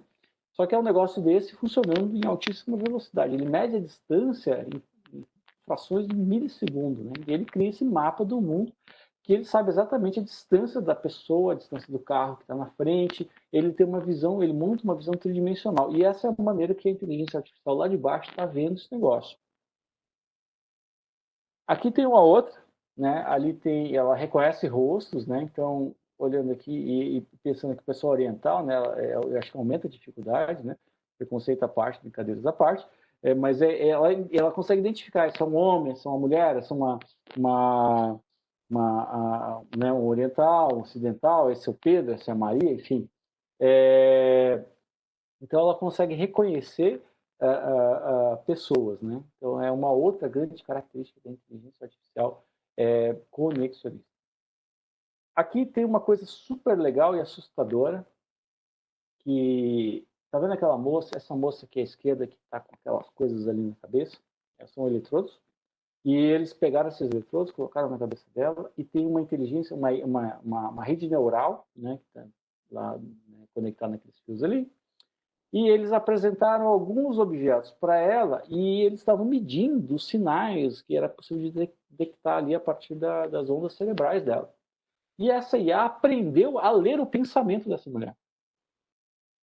Só que é um negócio desse funcionando em altíssima velocidade. Ele mede a distância em frações de milissegundo, né? E ele cria esse mapa do mundo que ele sabe exatamente a distância da pessoa, a distância do carro que está na frente. Ele tem uma visão, ele monta uma visão tridimensional. E essa é a maneira que a inteligência artificial lá de baixo está vendo esse negócio. Aqui tem uma outra, né? Ali ela reconhece rostos, né? Então, olhando aqui e pensando que o pessoal oriental, né? Eu acho que aumenta a dificuldade, né? Preconceito à parte, brincadeiras à parte, mas ela consegue identificar se é um homem, se é uma mulher, se é né, um oriental, um ocidental, esse é o Pedro, essa é a Maria, enfim. Então, ela consegue reconhecer pessoas, né? Então, é uma outra grande característica da inteligência artificial conexionista. Aqui tem uma coisa super legal e assustadora, que tá vendo aquela moça, essa moça aqui à esquerda que está com aquelas coisas ali na cabeça, são eletrodos, e eles pegaram esses eletrodos, colocaram na cabeça dela e tem uma inteligência, uma rede neural, né, que está lá, né, conectada naqueles fios ali. E eles apresentaram alguns objetos para ela e eles estavam medindo os sinais que era possível de detectar ali a partir das ondas cerebrais dela. E essa IA aprendeu a ler o pensamento dessa mulher.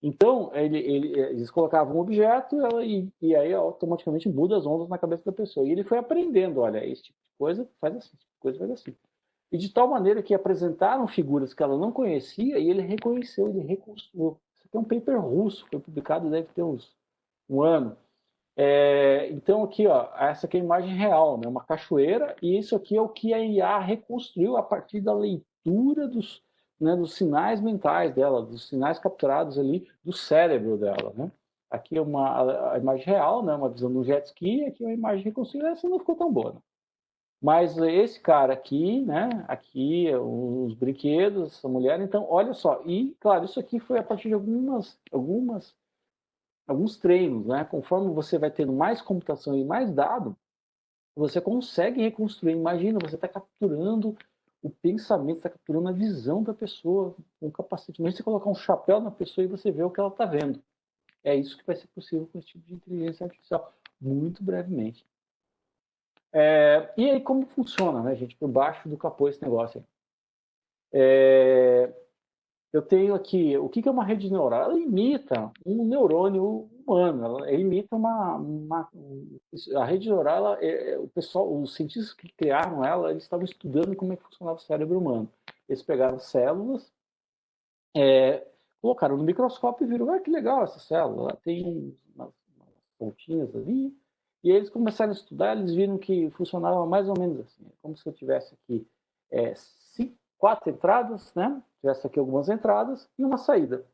Então, eles colocavam um objeto e aí automaticamente muda as ondas na cabeça da pessoa. E ele foi aprendendo, olha, esse tipo de coisa faz assim, esse tipo de coisa faz assim. E de tal maneira que apresentaram figuras que ela não conhecia e ele reconheceu, ele reconstruiu. Isso aqui é um paper russo, foi publicado, deve ter um ano. Então aqui, ó, essa aqui é a imagem real, né? Uma cachoeira, e isso aqui é o que a IA reconstruiu a partir da leitura dos sinais mentais dela, dos sinais capturados ali do cérebro dela, né? Aqui é a imagem real, né? Uma visão do jet ski, aqui é uma imagem reconstruída, essa não ficou tão boa, né? Mas esse cara aqui, né? Aqui, os brinquedos, essa mulher, então, olha só. E, claro, isso aqui foi a partir de alguns treinos, né? Conforme você vai tendo mais computação e mais dado, você consegue reconstruir. Imagina, você está capturando o pensamento, está capturando a visão da pessoa com capacete. Imagina você colocar um chapéu na pessoa e você vê o que ela está vendo. É isso que vai ser possível com esse tipo de inteligência artificial, muito brevemente. E aí, como funciona, né, gente? Por baixo do capô esse negócio aí. Eu tenho aqui, o que é uma rede neural? Ela imita um neurônio humano, ela imita a rede neural, o pessoal, os cientistas que criaram ela, eles estavam estudando como é que funcionava o cérebro humano. Eles pegaram células, colocaram no microscópio e viram, que legal essa célula, ela tem umas pontinhas ali, e eles começaram a estudar, eles viram que funcionava mais ou menos assim, como se eu tivesse aqui 4 entradas, né? Tivesse aqui algumas entradas e uma saída.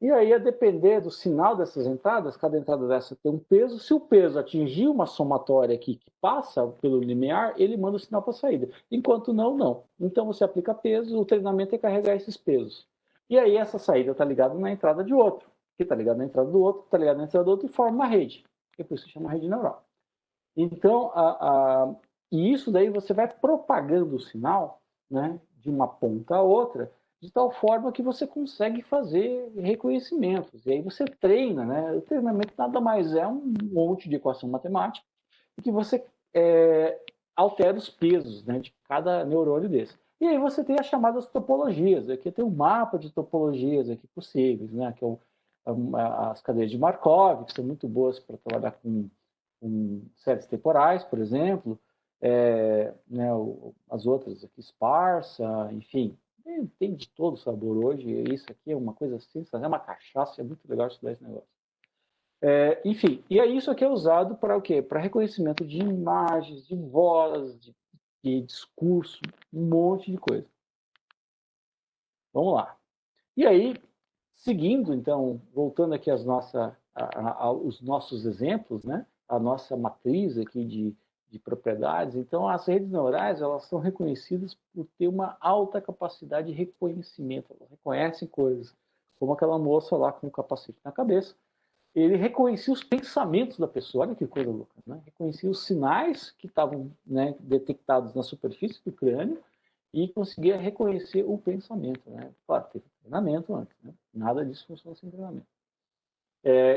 E aí, a depender do sinal dessas entradas, cada entrada dessa tem um peso. Se o peso atingir uma somatória aqui que passa pelo limiar, ele manda o sinal para a saída. Enquanto não, não. Então você aplica peso, o treinamento é carregar esses pesos. E aí essa saída está ligada na entrada de outro, que está ligado na entrada do outro, está ligado na entrada do outro e forma uma rede. E por isso se chama rede neural. Então, e isso daí você vai propagando o sinal, né, de uma ponta a outra, de tal forma que você consegue fazer reconhecimentos. E aí você treina, né? O treinamento nada mais é um monte de equação matemática e que você altera os pesos, né, de cada neurônio desse. E aí você tem as chamadas topologias. Aqui tem um mapa de topologias aqui possíveis, né, que é as cadeias de Markov, que são muito boas para trabalhar com séries temporais, por exemplo, né, as outras aqui, esparsa, enfim, tem de todo sabor hoje. Isso aqui é uma coisa sensacional, é uma cachaça, é muito legal estudar esse negócio. Enfim, e aí isso aqui é usado para o quê? Para reconhecimento de imagens, de voz, de discurso, um monte de coisa. Vamos lá. E aí, seguindo, então, voltando aqui os nossos exemplos, né? A nossa matriz aqui de propriedades. Então, as redes neurais, elas são reconhecidas por ter uma alta capacidade de reconhecimento. Elas reconhecem coisas, como aquela moça lá com o capacete na cabeça. Ele reconhecia os pensamentos da pessoa, olha que coisa louca, né? Reconhecia os sinais que estavam, né, detectados na superfície do crânio e conseguia reconhecer o pensamento, né? Claro, teve treinamento antes, né? Nada disso funciona sem treinamento.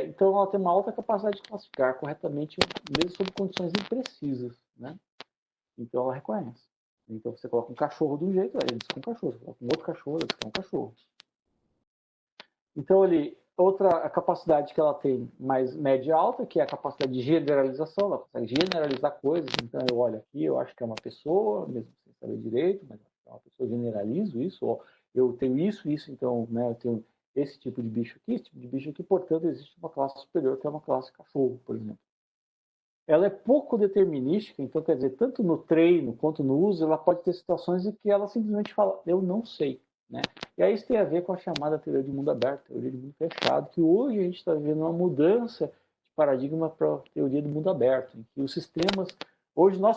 Então, ela tem uma alta capacidade de classificar corretamente, mesmo sob condições imprecisas, né? Então, ela reconhece. Então, você coloca um cachorro de um jeito, ele diz que é um cachorro. Você coloca um outro cachorro, ele diz que é um cachorro. Então, outra capacidade que ela tem mais média e alta, que é a capacidade de generalização. Ela consegue generalizar coisas. Então, eu olho aqui, eu acho que é uma pessoa, mesmo sem saber direito, mas é uma pessoa, eu generalizo isso. Ou eu tenho isso, então, né, eu tenho esse tipo de bicho aqui, esse tipo de bicho aqui, portanto, existe uma classe superior, que é uma classe cachorro, por exemplo. Ela é pouco determinística, então, quer dizer, tanto no treino quanto no uso, ela pode ter situações em que ela simplesmente fala, eu não sei, né? E aí isso tem a ver com a chamada teoria de mundo aberto, teoria de mundo fechado, que hoje a gente está vivendo uma mudança de paradigma para a teoria do mundo aberto, em que os sistemas, hoje nós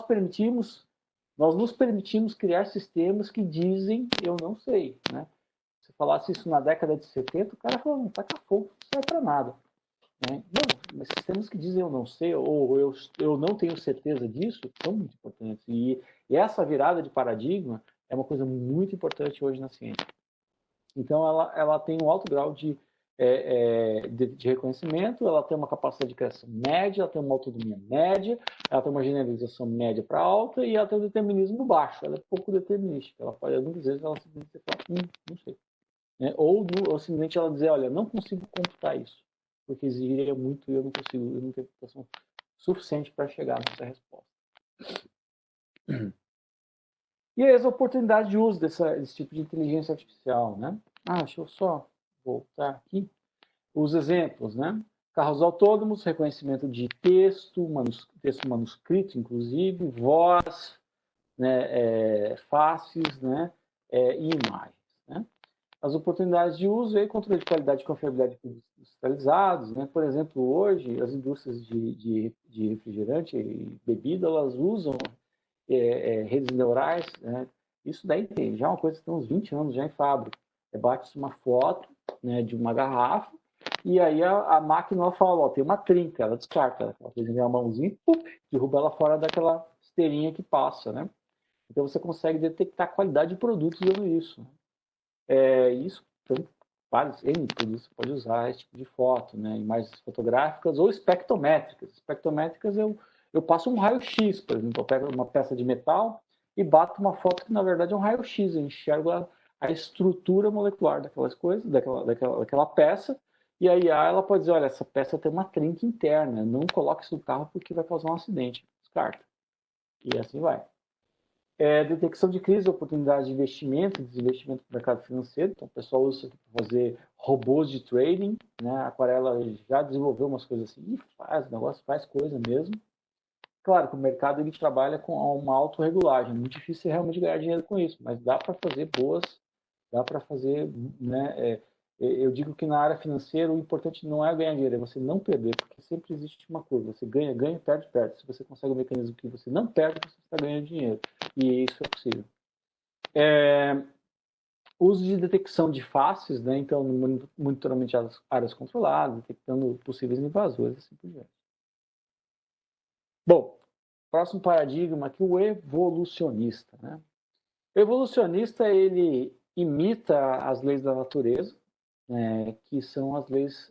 nos permitimos criar sistemas que dizem, eu não sei, né? Se falasse isso na década de 70, o cara falou, não taca fogo, não serve para nada. Né? Não, mas sistemas que dizem eu não sei, ou eu não tenho certeza disso, são muito importantes. E essa virada de paradigma é uma coisa muito importante hoje na ciência. Então, ela tem um alto grau de reconhecimento, ela tem uma capacidade de criação média, ela tem uma autonomia média, ela tem uma generalização média para alta e ela tem um determinismo baixo. Ela é pouco determinística. Ela pode, muitas vezes, ela simplesmente fala, não sei. Né? Ou simplesmente ela dizer, olha, não consigo computar isso, porque exigiria muito e eu não consigo, eu não tenho computação suficiente para chegar nessa resposta. E aí as oportunidades de uso desse tipo de inteligência artificial, né? Deixa eu só voltar aqui. Os exemplos, né? Carros autônomos, reconhecimento de texto manuscrito, inclusive, voz, né? Faces, né? E imagens, né? As oportunidades de uso e controle de qualidade e confiabilidade industrializados, né? Por exemplo, hoje as indústrias de refrigerante e bebida, elas usam redes neurais, né? Isso daí tem já uma coisa que tem uns 20 anos já em fábrica. Bate-se uma foto, né, de uma garrafa e aí a máquina fala, tem uma trinca, ela descarta, ela faz a mãozinha e derruba ela fora daquela esteirinha que passa, né? Então você consegue detectar a qualidade de produtos usando isso. Isso, então, vários N produtos você pode usar esse tipo de foto, né? Imagens fotográficas ou espectrométricas. Espectrométricas eu passo um raio-x, por exemplo, eu pego uma peça de metal e bato uma foto que na verdade é um raio-x, eu enxergo a estrutura molecular daquelas coisas, daquela peça, e aí ela pode dizer, olha, essa peça tem uma trinca interna, não coloque isso no carro porque vai causar um acidente, descarta. E assim vai. Detecção de crise, oportunidades de investimento, desinvestimento no mercado financeiro. Então, o pessoal usa isso aqui para fazer robôs de trading, né? A Aquarela já desenvolveu umas coisas assim, e faz, o negócio faz coisa mesmo. Claro que o mercado ele trabalha com uma autorregulagem, é muito difícil realmente ganhar dinheiro com isso, mas dá para fazer boas, dá para fazer, né, Eu digo que na área financeira o importante não é ganhar dinheiro, é você não perder, porque sempre existe uma curva. Você ganha, ganha, perde, perde. Se você consegue um mecanismo que você não perde, você está ganhando dinheiro. E isso é possível. Uso de detecção de faces, né? Então, monitoramento de áreas controladas, detectando possíveis invasores, assim por diante. Bom, próximo paradigma aqui, o evolucionista, né? O evolucionista, ele imita as leis da natureza, que são as leis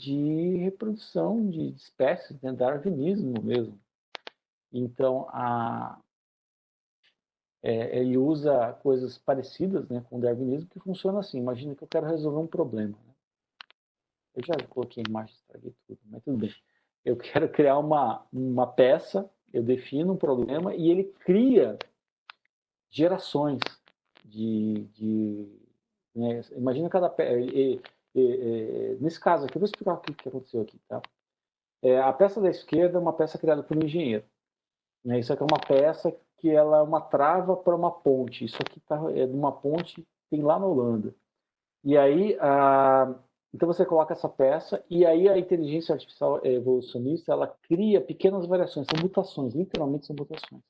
de reprodução de espécies, né? Darwinismo mesmo. Então, ele usa coisas parecidas, né, com o darwinismo, que funciona assim. Imagina que eu quero resolver um problema. Né? Eu já coloquei a imagem, estraguei tudo, mas tudo bem. Eu quero criar uma peça, eu defino um problema e ele cria gerações né? Imagina cada peça. Nesse caso aqui, eu vou explicar o que aconteceu aqui. Tá? A peça da esquerda é uma peça criada por um engenheiro. Né? Isso aqui é uma peça que ela é uma trava para uma ponte. Isso aqui é de uma ponte que tem lá na Holanda. E aí, então você coloca essa peça e aí a inteligência artificial evolucionista, ela cria pequenas variações, são mutações, literalmente são mutações.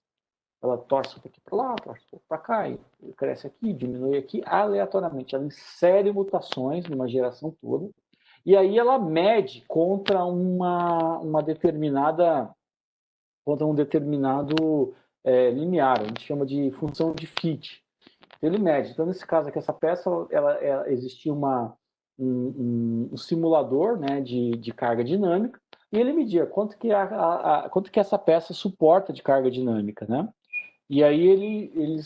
Ela torce um pouquinho para lá, torce um pouco para cá, e cresce aqui, diminui aqui, aleatoriamente. Ela insere mutações numa geração toda e aí ela mede contra um determinado limiar, a gente chama de função de fit. Ele mede. Então, nesse caso aqui, essa peça, existia um simulador, né, de carga dinâmica, e ele media quanto que essa peça suporta de carga dinâmica, né? E aí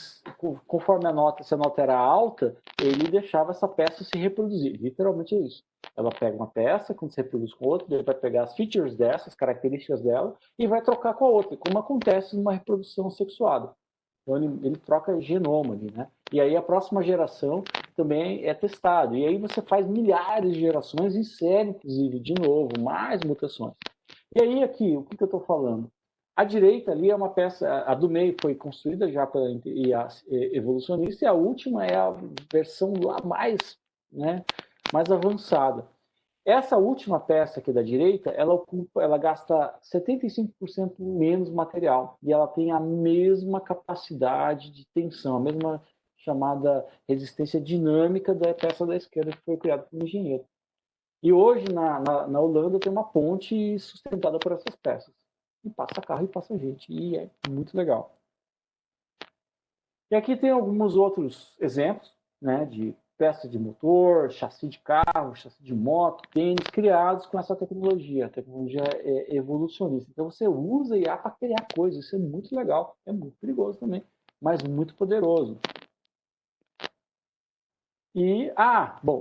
conforme se a nota era alta, ele deixava essa peça se reproduzir. Literalmente é isso. Ela pega uma peça, quando se reproduz com outra, ele vai pegar as features dessa, as características dela, e vai trocar com a outra, como acontece numa reprodução sexuada. Então ele troca genoma ali, né? E aí a próxima geração também é testado. E aí você faz milhares de gerações e insere, inclusive, de novo, mais mutações. E aí aqui, o que eu estou falando? A direita ali é uma peça, a do meio foi construída já pela IA evolucionista, e a última é a versão lá mais avançada. Essa última peça aqui da direita, ela gasta 75% menos material e ela tem a mesma capacidade de tensão, a mesma chamada resistência dinâmica da peça da esquerda que foi criada por um engenheiro. E hoje na Holanda tem uma ponte sustentada por essas peças. E passa carro e passa gente, e é muito legal. E aqui tem alguns outros exemplos, né, de peça de motor, chassi de carro, chassi de moto, tênis, criados com essa tecnologia. A tecnologia é evolucionista. Então você usa IA para criar coisas. Isso é muito legal. É muito perigoso também, mas muito poderoso. E,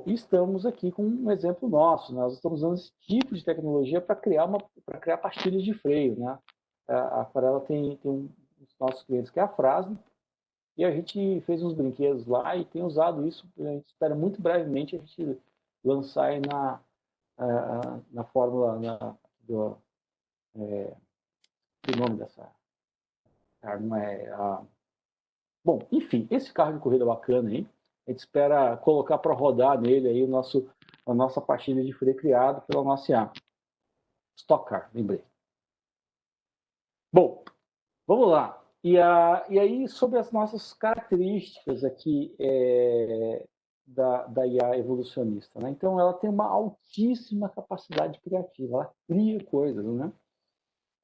estamos aqui com um exemplo nosso. Nós estamos usando esse tipo de tecnologia para criar pastilhas de freio. Né? A Aquarela tem um dos nossos clientes que é a Frasle, e a gente fez uns brinquedos lá e tem usado isso. A gente espera muito brevemente a gente lançar aí na fórmula o nome dessa carro bom, enfim, esse carro de corrida bacana aí, a gente espera colocar para rodar nele aí a nossa pastilha de freio criada pela nossa IA. Stock Car, lembrei. Bom, vamos lá. E aí, sobre as nossas características aqui da IA evolucionista. Né? Então, ela tem uma altíssima capacidade criativa, ela cria coisas. Né?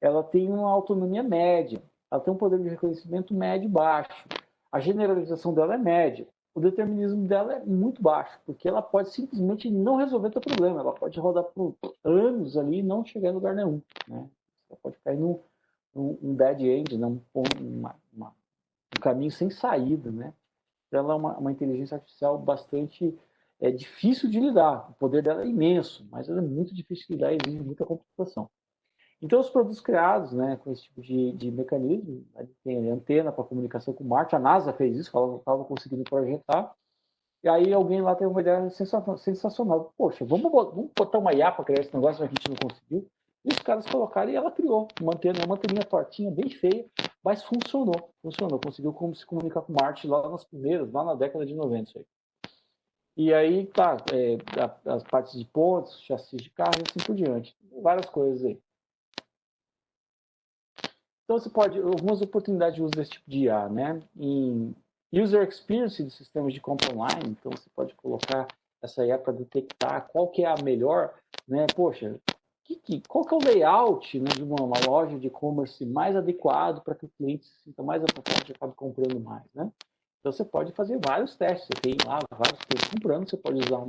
Ela tem uma autonomia média, ela tem um poder de reconhecimento médio e baixo. A generalização dela é média. O determinismo dela é muito baixo, porque ela pode simplesmente não resolver o teu problema. Ela pode rodar por anos ali e não chegar em lugar nenhum. Né? Ela pode cair um dead end, né? Um caminho sem saída. Né? Ela é uma inteligência artificial bastante difícil de lidar. O poder dela é imenso, mas ela é muito difícil de lidar e exige muita computação. Então, os produtos criados, né, com esse tipo de mecanismo, tem antena para comunicação com Marte, a NASA fez isso, ela não estava conseguindo projetar, e aí alguém lá teve uma ideia sensacional. Poxa, vamos botar uma IA para criar esse negócio, a gente não conseguiu. E os caras colocaram e ela criou uma anteninha tortinha, bem feia, mas funcionou. Conseguiu se comunicar com Marte lá nas primeiras, lá na década de 90. Isso aí. E aí, tá, as partes de pontos, chassis de carro e assim por diante. Várias coisas aí. Então, você pode, algumas oportunidades de uso desse tipo de IA, né? Em User Experience de sistemas de compra online, então você pode colocar essa IA para detectar qual que é a melhor, né? Poxa, qual que é o layout, né, de uma loja de e-commerce mais adequado para que o cliente se sinta mais à vontade e acabe comprando mais, né? Então você pode fazer vários testes, você tem lá vários clientes comprando, você pode usar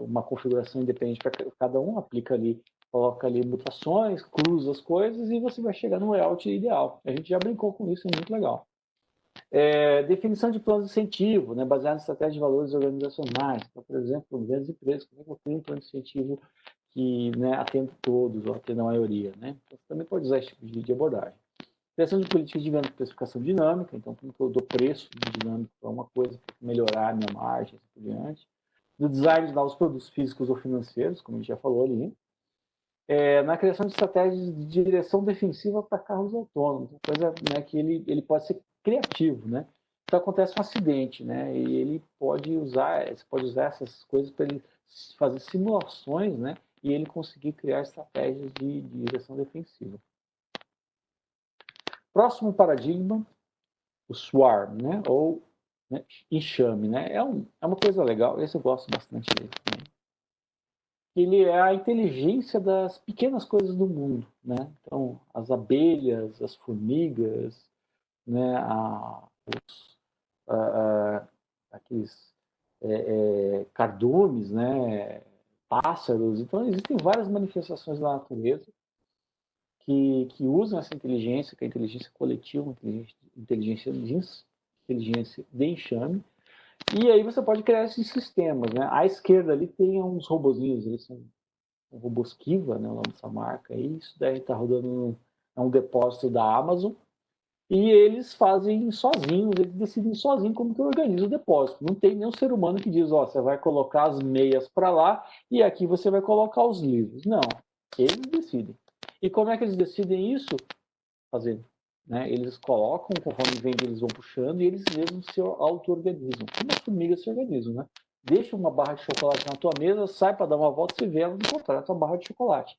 uma configuração independente para cada um, aplica ali, coloca ali mutações, cruza as coisas e você vai chegar no layout ideal. A gente já brincou com isso, é muito legal. Definição de planos de incentivo, né, baseado em estratégias de valores organizacionais. Então, por exemplo, grandes empresas, como é que eu tenho um plano de incentivo que, né, atenda todos, ou atenda a maioria, né? Então, você também pode usar esse tipo de abordagem. Criação de políticas de venda de precificação dinâmica, então, como eu dou preço dinâmico para uma coisa, para melhorar a minha margem, assim por diante. No design de novos produtos físicos ou financeiros, como a gente já falou ali. Na criação de estratégias de direção defensiva para carros autônomos, uma coisa, né, que ele pode ser criativo, né? Então acontece um acidente, né? E ele você pode usar essas coisas para ele fazer simulações, né? E ele conseguir criar estratégias de direção defensiva. Próximo paradigma, o swarm, né? Ou, né, enxame, né? É uma coisa legal, esse eu gosto bastante dele também. Ele é a inteligência das pequenas coisas do mundo, né? Então, as abelhas, as formigas, né? Aqueles cardumes, né? Pássaros. Então, existem várias manifestações da natureza que usam essa inteligência, que é a inteligência coletiva, inteligência de enxame. E aí você pode criar esses sistemas, né? À esquerda ali tem uns robozinhos, eles são robôs Kiva, né, o nome dessa marca. E isso daí está rodando um depósito da Amazon. E eles fazem sozinhos, eles decidem sozinhos como que organiza o depósito. Não tem nenhum ser humano que diz, ó, você vai colocar as meias para lá e aqui você vai colocar os livros. Não, eles decidem. E como é que eles decidem isso? Fazendo. Né? Eles colocam, conforme vem, eles vão puxando e eles mesmos se auto-organizam. Como as formigas se organizam, né? Deixa uma barra de chocolate na tua mesa, sai para dar uma volta, você vê ela encontrar a tua barra de chocolate.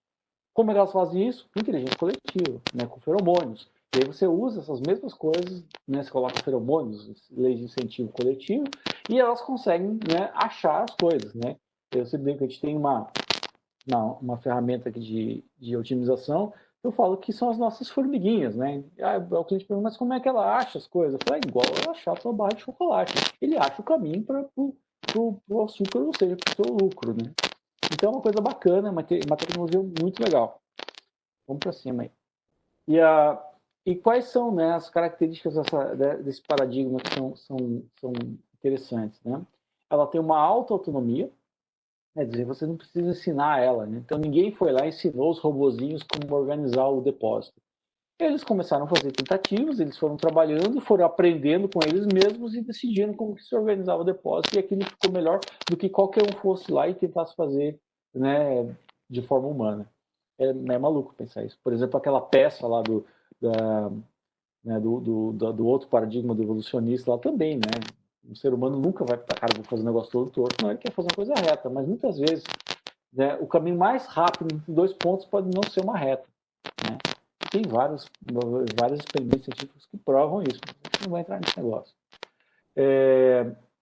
Como é que elas fazem isso? Inteligência coletiva, né? Com feromônios. E aí você usa essas mesmas coisas, né? Você coloca feromônios, leis de incentivo coletivo, e elas conseguem, né, achar as coisas, né? Eu sempre digo que a gente tem uma ferramenta aqui de otimização, eu falo que são as nossas formiguinhas, né? O cliente pergunta, mas como é que ela acha as coisas? Eu falo, igual ela achar a sua barra de chocolate. Ele acha o caminho para o açúcar, ou seja, para o seu lucro, né? Então é uma coisa bacana, uma tecnologia muito legal. Vamos para cima aí. E quais são, né, as características desse paradigma que são interessantes, né? Ela tem uma alta autonomia, quer dizer, você não precisa ensinar ela, né? Então ninguém foi lá e ensinou os robozinhos como organizar o depósito. Eles começaram a fazer tentativas, eles foram trabalhando, foram aprendendo com eles mesmos e decidindo como que se organizava o depósito, e aquilo ficou melhor do que qualquer um fosse lá e tentasse fazer, né, de forma humana. É maluco pensar isso. Por exemplo, aquela peça lá do outro paradigma do evolucionista lá também, né? O ser humano nunca vai para cara, vou fazer um negócio todo torto, não, ele quer fazer uma coisa reta, mas muitas vezes, né, o caminho mais rápido entre dois pontos pode não ser uma reta, né? Tem vários experimentos científicos que provam isso, mas a gente não vai entrar nesse negócio.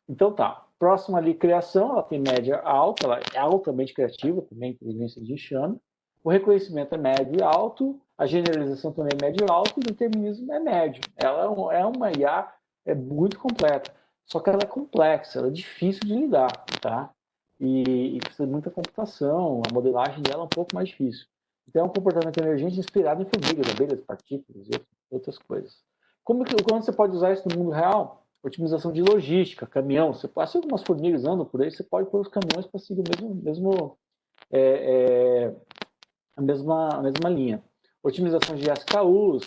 Então tá, próxima ali, criação, ela tem média alta, ela é altamente criativa, também inteligência de enxame. O reconhecimento é médio e alto, a generalização também é médio e alto, e o determinismo é médio. Ela é uma IA muito completa, só que ela é complexa, ela é difícil de lidar, tá? E precisa de muita computação, a modelagem dela é um pouco mais difícil. Então é um comportamento emergente inspirado em formigas, abelhas, partículas e outras como você pode usar isso no mundo real? Otimização de logística, caminhão. Assim como as formigas andam por aí, você pode pôr os caminhões para seguir a mesma linha. Otimização de SKUs,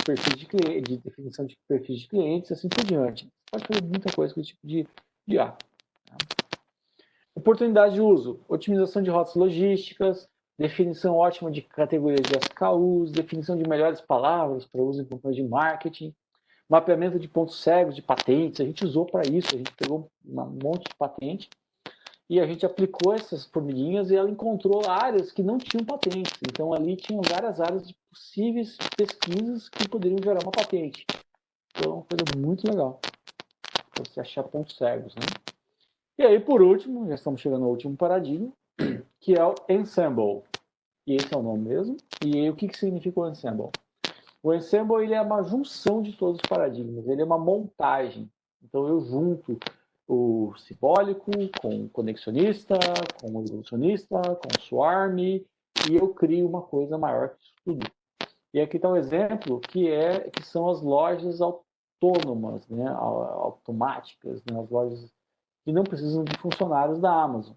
de definição de perfis de clientes, assim por diante. Você pode fazer muita coisa com esse tipo de IA. Oportunidade de uso, otimização de rotas logísticas, definição ótima de categorias de SKUs, definição de melhores palavras para uso em campanhas de marketing, Mapeamento de pontos cegos, de patentes, a gente usou para isso, a gente pegou um monte de patente e a gente aplicou essas formiguinhas e ela encontrou áreas que não tinham patentes. Então ali tinham várias áreas de possíveis pesquisas que poderiam gerar uma patente. Então é uma coisa muito legal para você achar pontos cegos, né? E aí, por último, já estamos chegando ao último paradigma, que é o Ensemble. E esse é o nome mesmo. E aí, o que significa o Ensemble? O Ensemble ele é uma junção de todos os paradigmas, ele é uma montagem. Então eu junto o simbólico com o conexionista, com o evolucionista, com o swarm, e eu crio uma coisa maior que isso tudo. E aqui está um exemplo que são as lojas autônomas, né, automáticas, né, as lojas que não precisam de funcionários da Amazon.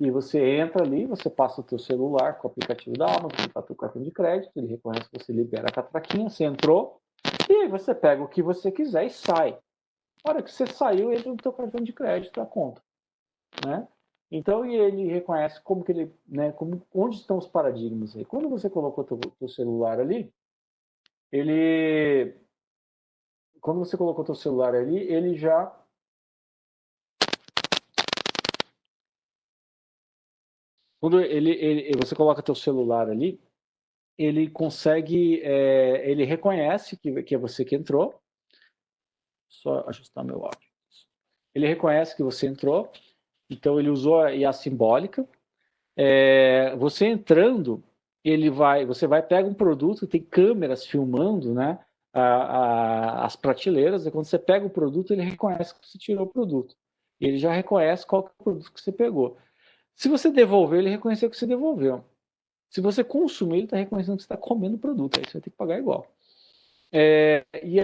E você entra ali, você passa o teu celular com o aplicativo da Amazon, você está o cartão de crédito, ele reconhece que você libera a catraquinha, você entrou, e aí você pega o que você quiser e sai. Na hora que você saiu, entra no teu cartão de crédito a conta, né? Então, e ele reconhece como que ele, né, onde estão os paradigmas aí. Quando você colocou teu celular ali, quando você colocou teu celular ali, ele já quando você coloca teu celular ali, ele consegue, ele reconhece que é você que entrou. Só ajustar meu áudio. Ele reconhece que você entrou, então ele usou a IA simbólica. Você entrando, você vai pega um produto, tem câmeras filmando, né, as prateleiras, e quando você pega o produto, ele reconhece que você tirou o produto. Ele já reconhece qual que é o produto que você pegou. Se você devolver, ele reconheceu que você devolveu. Se você consumir, ele está reconhecendo que você está comendo o produto, aí você vai ter que pagar igual. E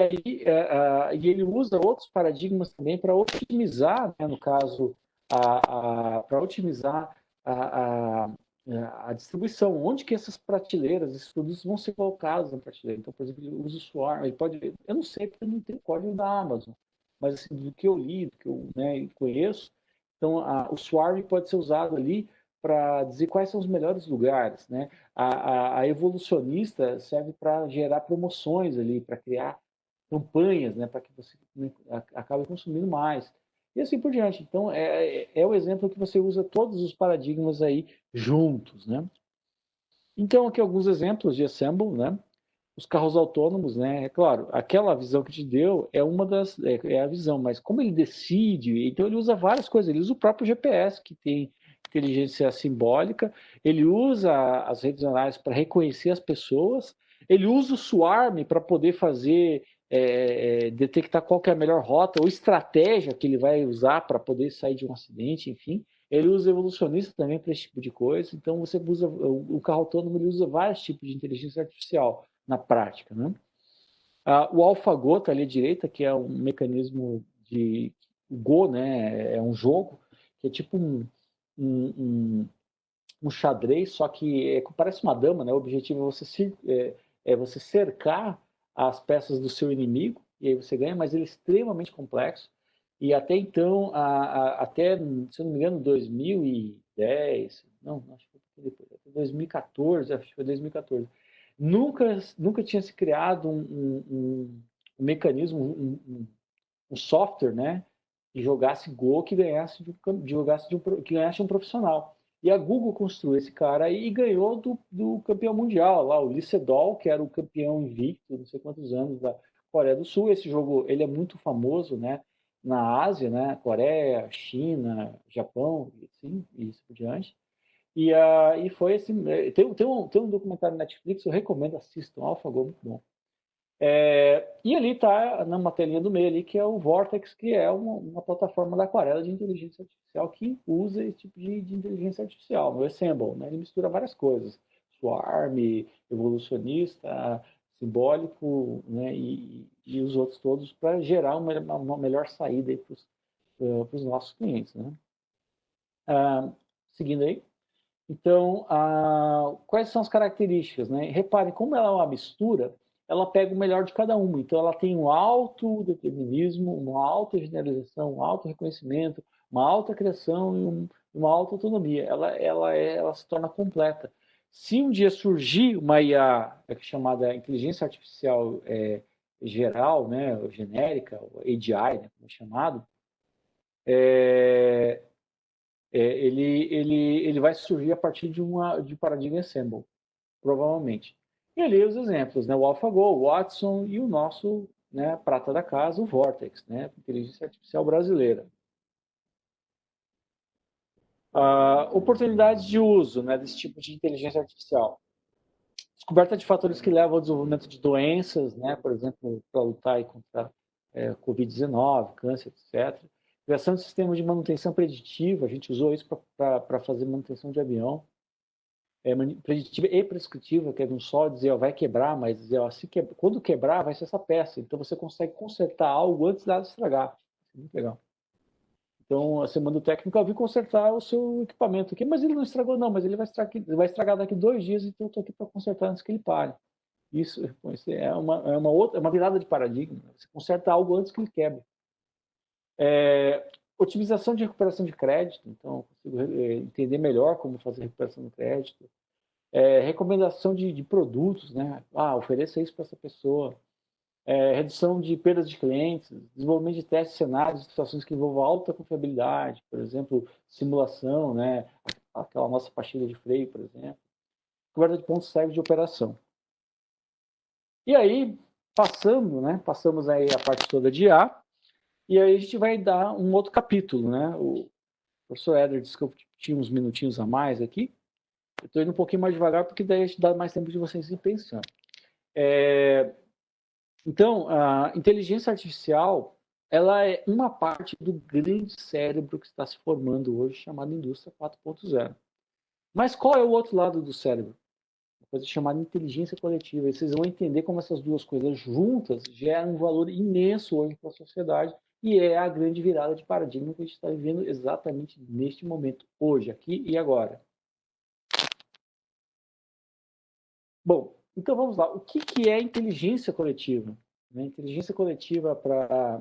ele usa outros paradigmas também para otimizar, né, no caso, para otimizar a distribuição, onde que essas prateleiras, esses produtos vão ser colocados na prateleira. Então, por exemplo, ele usa o Swarm, eu não sei porque eu não tenho código da Amazon, mas assim, do que eu li, do que eu, né, conheço, então o Swarm pode ser usado ali para dizer quais são os melhores lugares, né? A evolucionista serve para gerar promoções ali, para criar campanhas, né, para que você acabe consumindo mais. E assim por diante. Então, é o exemplo que você usa todos os paradigmas aí juntos, né? Então, aqui alguns exemplos de Assemble, né? Os carros autônomos, né? É claro, aquela visão que te deu é uma das a visão, mas como ele decide, então ele usa várias coisas. Ele usa o próprio GPS que tem inteligência simbólica, ele usa as redes neurais para reconhecer as pessoas, ele usa o Swarm para poder fazer detectar qual que é a melhor rota ou estratégia que ele vai usar para poder sair de um acidente, enfim. Ele usa evolucionista também para esse tipo de coisa. Então você usa o carro autônomo, ele usa vários tipos de inteligência artificial na prática, né? O AlphaGo está ali à direita, que é um mecanismo de Go, né? É um jogo que é tipo um xadrez, só que parece uma dama, né? O objetivo é você cercar as peças do seu inimigo e aí você ganha, mas ele é extremamente complexo. E até então, até, se eu não me engano, 2010, não, acho que foi depois, 2014, acho que foi 2014, nunca tinha se criado um mecanismo, um software, né, que jogasse Go que ganhasse que ganhasse um profissional. E a Google construiu esse cara aí e ganhou do campeão mundial, lá, o Lee Sedol, que era o campeão invicto, não sei quantos anos, da Coreia do Sul. Esse jogo ele é muito famoso, né, na Ásia, né, Coreia, China, Japão, assim, e isso por diante. E foi assim, tem um documentário na Netflix, eu recomendo, assistam, AlphaGo, muito bom. E ali está, na telinha do meio ali, que é o Vortex, que é uma plataforma da Aquarela de inteligência artificial que usa esse tipo de inteligência artificial, no Assemble, né? Ele mistura várias coisas, Swarm, evolucionista, simbólico, né? E os outros todos para gerar uma melhor saída para os nossos clientes, né? Seguindo aí. Então, quais são as características, né? Reparem, como ela é uma mistura, ela pega o melhor de cada uma. Então, ela tem um alto determinismo, uma alta generalização, um alto reconhecimento, uma alta criação e uma alta autonomia. Ela se torna completa. Se um dia surgir uma IA chamada inteligência artificial geral, né, ou genérica, ou AGI, né, como é chamado, ele vai surgir a partir de paradigma Ensemble, provavelmente. E ali os exemplos, né, o AlphaGo, o Watson e o nosso, né, prata da casa, o Vortex, né, inteligência artificial brasileira. Oportunidades de uso, né, desse tipo de inteligência artificial. Descoberta de fatores que levam ao desenvolvimento de doenças, né, por exemplo, para lutar contra Covid-19, câncer, etc. Criação de sistemas de manutenção preditiva, a gente usou isso para fazer manutenção de avião. Preditiva e prescritiva, que é não só dizer, vai quebrar, mas dizer, quando quebrar vai ser essa peça. Então você consegue consertar algo antes dela estragar. Isso é muito legal. Então, você manda o técnico vir consertar o seu equipamento aqui, mas ele não estragou não, mas ele vai estragar daqui 2 dias, então eu estou aqui para consertar antes que ele pare. Isso é uma virada de paradigma. Você conserta algo antes que ele quebre. Otimização de recuperação de crédito, então eu consigo entender melhor como fazer recuperação de crédito. Recomendação de produtos, né? Ofereça isso para essa pessoa. Redução de perdas de clientes, desenvolvimento de testes, cenários, situações que envolvam alta confiabilidade, por exemplo, simulação, né? Aquela nossa pastilha de freio, por exemplo. Cobertura de pontos cegos de operação. E aí, passamos aí a parte toda de IA, e aí a gente vai dar um outro capítulo, né? O professor Éder disse que eu tinha uns minutinhos a mais aqui. Eu estou indo um pouquinho mais devagar, porque daí a gente dá mais tempo de vocês ir pensando. Então, a inteligência artificial, ela é uma parte do grande cérebro que está se formando hoje, chamado Indústria 4.0. Mas qual é o outro lado do cérebro? Uma coisa chamada inteligência coletiva. E vocês vão entender como essas duas coisas juntas geram um valor imenso hoje para a sociedade, e é a grande virada de paradigma que a gente está vivendo exatamente neste momento, hoje, aqui e agora. Bom, então vamos lá. O que é inteligência coletiva? Inteligência coletiva para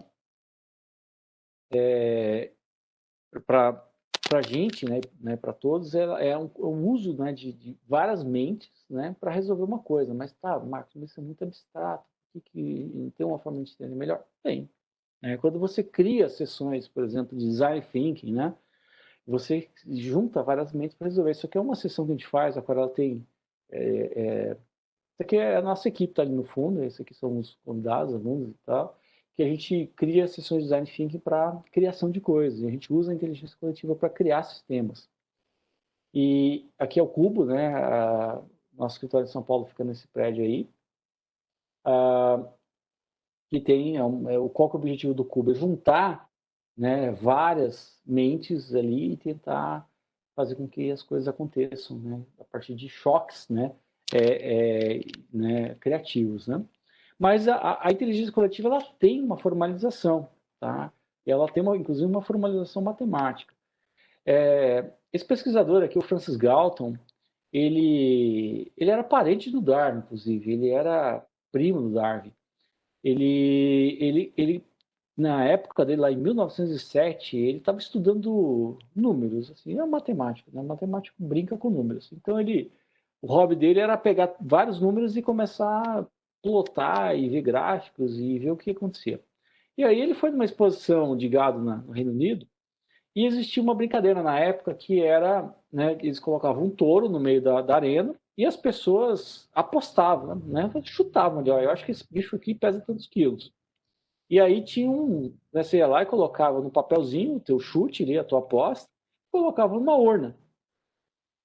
a gente, né, para todos, é um uso, né, de várias mentes, né, para resolver uma coisa. Mas Marcos, isso é muito abstrato. Tem uma forma de entender melhor? Tem. Quando você cria sessões, por exemplo, de design thinking, né, você junta várias mentes para resolver. Isso aqui é uma sessão que a gente faz, a qual ela tem... Isso aqui é a nossa equipe, está ali no fundo, esse aqui são os convidados, alunos e tal, que a gente cria sessões de design thinking para criação de coisas, e a gente usa a inteligência coletiva para criar sistemas. E aqui é o Cubo, né? Nosso escritório de São Paulo fica nesse prédio aí, que tem, qual que é o objetivo do Cubo? É juntar, né, várias mentes ali e tentar fazer com que as coisas aconteçam, né, a partir de choques, né, criativos, né? Mas a inteligência coletiva, ela tem uma formalização, tá? E ela tem inclusive uma formalização matemática. Esse pesquisador aqui, o Francis Galton, ele era parente do Darwin, inclusive, ele era primo do Darwin. Ele na época dele, lá em 1907, ele estava estudando números, assim, é matemática, né? Matemático brinca com números. Então o hobby dele era pegar vários números e começar a plotar e ver gráficos e ver o que acontecia. E aí ele foi numa exposição de gado no Reino Unido e existia uma brincadeira na época que era, né, eles colocavam um touro no meio da arena e as pessoas apostavam, né, chutavam, eu acho que esse bicho aqui pesa tantos quilos. E aí tinha né, você ia lá e colocava no papelzinho o teu chute ali, a tua aposta, colocava numa urna.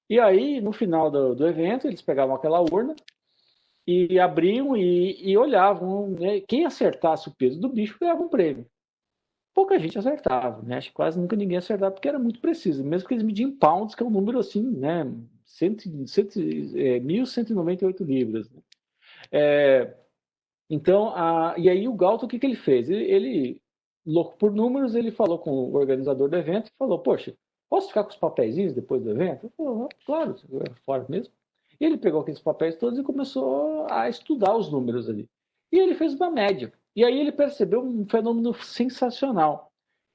E aí, no final do evento, eles pegavam aquela urna e abriam e olhavam, né? Quem acertasse o peso do bicho ganhava um prêmio. Pouca gente acertava, né? Acho que quase nunca ninguém acertava, porque era muito preciso. Mesmo que eles mediam em pounds, que é um número assim, né? 1.198 libras. Né? Então, e aí o Galton, o que ele fez? Ele, louco por números, ele falou com o organizador do evento e falou, poxa, posso ficar com os papeizinhos depois do evento? Ele falou, claro, fora mesmo. E ele pegou aqueles papéis todos e começou a estudar os números ali. E ele fez uma média. E aí ele percebeu um fenômeno sensacional,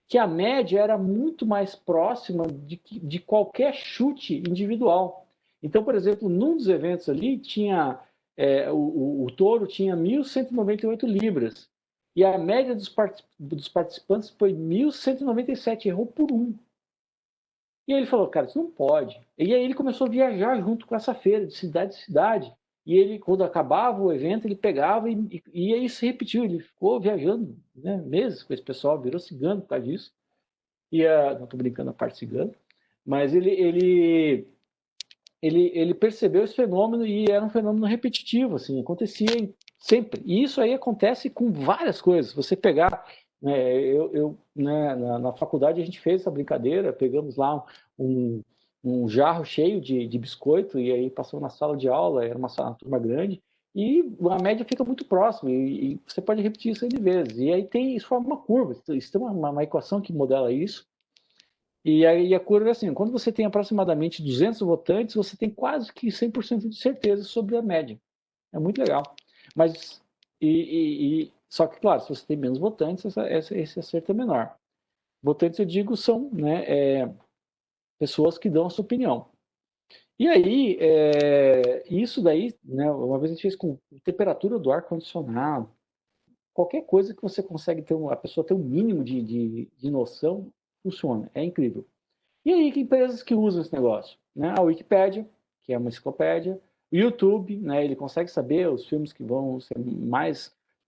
que a média era muito mais próxima de qualquer chute individual. Então, por exemplo, num dos eventos ali tinha o touro tinha 1.198 libras. E a média dos participantes foi 1.197, errou por 1. E aí ele falou, cara, isso não pode. E aí ele começou a viajar junto com essa feira, de cidade em cidade. E ele, quando acabava o evento, ele pegava e aí se repetiu. Ele ficou viajando, né, meses com esse pessoal, virou cigano por causa disso. Não estou brincando a parte cigana, mas ele percebeu esse fenômeno e era um fenômeno repetitivo, assim, acontecia sempre. E isso aí acontece com várias coisas. Você pegar, né, né, na faculdade a gente fez essa brincadeira, pegamos lá um jarro cheio de biscoito e aí passou na sala de aula, era uma turma grande, e a média fica muito próxima, e você pode repetir isso N vezes. E aí isso forma uma curva, isso tem uma equação que modela isso. E aí a curva é assim, quando você tem aproximadamente 200 votantes, você tem quase que 100% de certeza sobre a média. É muito legal. Mas, só que, claro, se você tem menos votantes, esse acerto é menor. Votantes, eu digo, são, né, pessoas que dão a sua opinião. E aí, isso daí, né, uma vez a gente fez com temperatura do ar-condicionado, qualquer coisa que você consegue a pessoa ter um mínimo de noção, funciona, é incrível. E aí, que empresas que usam esse negócio? Né? A Wikipédia, que é uma enciclopédia, o YouTube, né, ele consegue saber os filmes que vão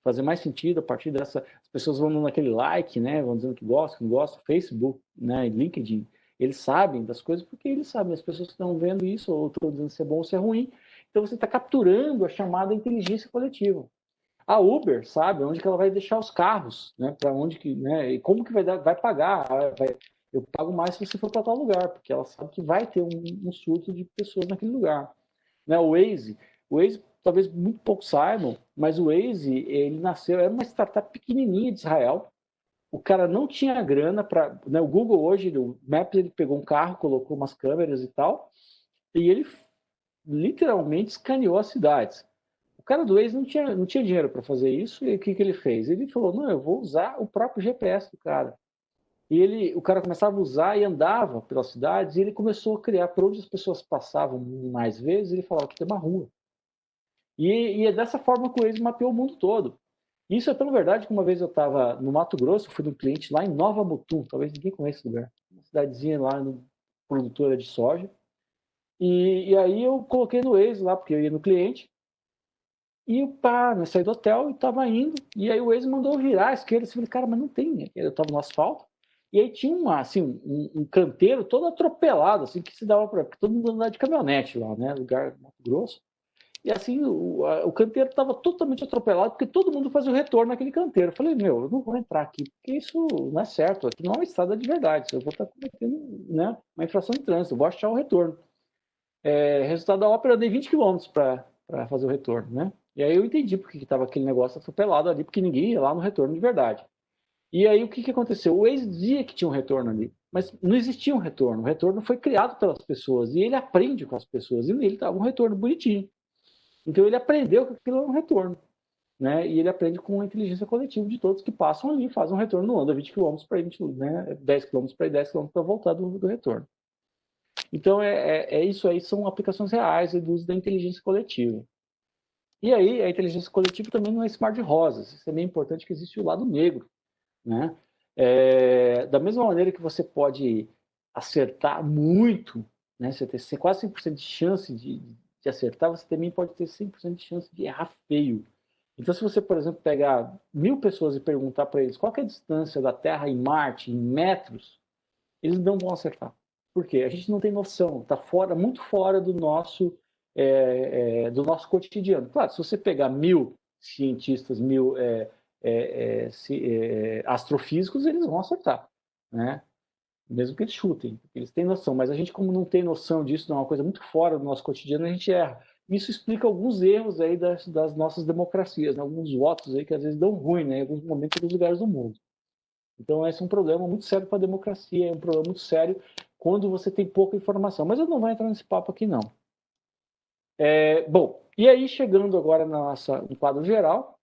fazer mais sentido a partir dessa. As pessoas vão dando aquele like, né, vão dizendo que gostam, que não gostam, Facebook, né, LinkedIn. Eles sabem das coisas porque eles sabem, as pessoas que estão vendo isso, ou estão dizendo se é bom ou se é ruim. Então você está capturando a chamada inteligência coletiva. A Uber sabe onde que ela vai deixar os carros, né, para onde que, né, e como que vai pagar, eu pago mais se você for para tal lugar, porque ela sabe que vai ter um surto de pessoas naquele lugar. Né, o Waze talvez muito pouco saibam, mas o Waze, ele nasceu, era uma startup pequenininha de Israel. O cara não tinha grana para, né, o Google hoje, o Maps, ele pegou um carro, colocou umas câmeras e tal, e ele literalmente escaneou as cidades. O cara do Waze não tinha dinheiro para fazer isso, e o que ele fez? Ele falou, não, eu vou usar o próprio GPS do cara. E o cara começava a usar e andava pelas cidades, e ele começou a criar por onde as pessoas passavam mais vezes, ele falava que tem uma rua. E é dessa forma que o Waze mapeou o mundo todo. Isso é tão verdade que uma vez eu estava no Mato Grosso, fui num cliente lá em Nova Mutum, talvez ninguém conheça esse lugar, uma cidadezinha lá, produtora de soja. E aí eu coloquei no Waze lá, porque eu ia no cliente, e eu saí do hotel e estava indo, e aí o Waze mandou virar à esquerda. Eu falei, cara, mas não tem. Eu estava no asfalto, e aí tinha um canteiro todo atropelado, assim, que se dava para todo mundo andar de caminhonete lá, né? Lugar Mato Grosso. E assim, o canteiro estava totalmente atropelado, porque todo mundo fazia o retorno naquele canteiro. Eu falei, eu não vou entrar aqui, porque isso não é certo. Aqui não é uma estrada de verdade. Eu vou estar cometendo, né, uma infração de trânsito. Eu vou achar o retorno. Resultado da ópera, eu dei 20 quilômetros para fazer o retorno, né? E aí eu entendi porque estava aquele negócio atropelado ali, porque ninguém ia lá no retorno de verdade. E aí o que aconteceu? O Waze dizia que tinha um retorno ali, mas não existia um retorno. O retorno foi criado pelas pessoas, e ele aprende com as pessoas, e nele estava um retorno bonitinho. Então ele aprendeu que aquilo era um retorno, né? E ele aprende com a inteligência coletiva de todos que passam ali, fazem um retorno, não anda 20 km para ir, né? 10 km para ir, 10 km para voltar do retorno. Então isso aí, são aplicações reais do uso da inteligência coletiva. E aí a inteligência coletiva também não é esse mar de rosas, isso é bem importante, que existe o lado negro, né? Da mesma maneira que você pode acertar muito, né? Você tem quase 100% de chance de acertar, você também pode ter 100% de chance de errar feio. Então, se você, por exemplo, pegar 1000 pessoas e perguntar para eles qual é a distância da Terra em Marte em metros, eles não vão acertar. Por quê? A gente não tem noção, está muito fora do nosso cotidiano. Claro, se você pegar 1000 cientistas, 1000 astrofísicos, eles vão acertar, né? Mesmo que eles chutem, eles têm noção, mas a gente, como não tem noção disso, não é uma coisa muito fora do nosso cotidiano, a gente erra. Isso explica alguns erros aí das nossas democracias, né? Alguns votos aí que às vezes dão ruim, né? Em alguns momentos, em alguns lugares do mundo. Então, esse é um problema muito sério para a democracia, é um problema muito sério quando você tem pouca informação. Mas eu não vou entrar nesse papo aqui, não. Bom, e aí, chegando agora no quadro geral,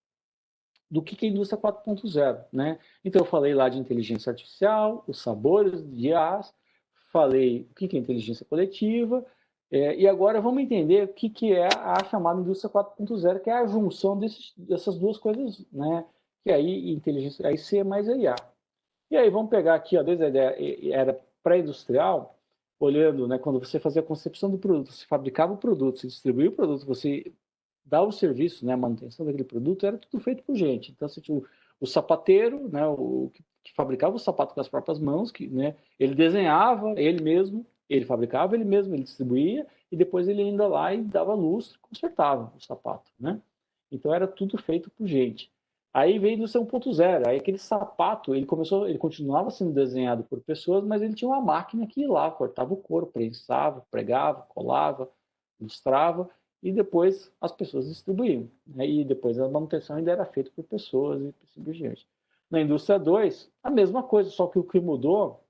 do que é a indústria 4.0, né? Então, eu falei lá de inteligência artificial, os sabores de IAs, falei o que é inteligência coletiva, E agora vamos entender o que é a chamada indústria 4.0, que é a junção dessas duas coisas, né? Que aí inteligência, aí C mais IA. E aí vamos pegar aqui, ó, desde a ideia era pré-industrial, olhando, né, quando você fazia a concepção do produto, você fabricava o produto, você distribuía o produto, você dava o serviço, né, a manutenção daquele produto, era tudo feito por gente. Então você tinha o sapateiro, né, que fabricava o sapato com as próprias mãos, né, ele desenhava ele mesmo, ele fabricava ele mesmo, ele distribuía e depois ele ainda lá e dava lustre, consertava o sapato, né? Então era tudo feito por gente. Aí veio a indústria 1.0, aí aquele sapato, ele continuava sendo desenhado por pessoas, mas ele tinha uma máquina que ia lá, cortava o couro, prensava, pregava, colava, ilustrava, e depois as pessoas distribuíam, né? E depois a manutenção ainda era feita por pessoas e assim por diante. Na indústria 2, a mesma coisa, só que o que mudou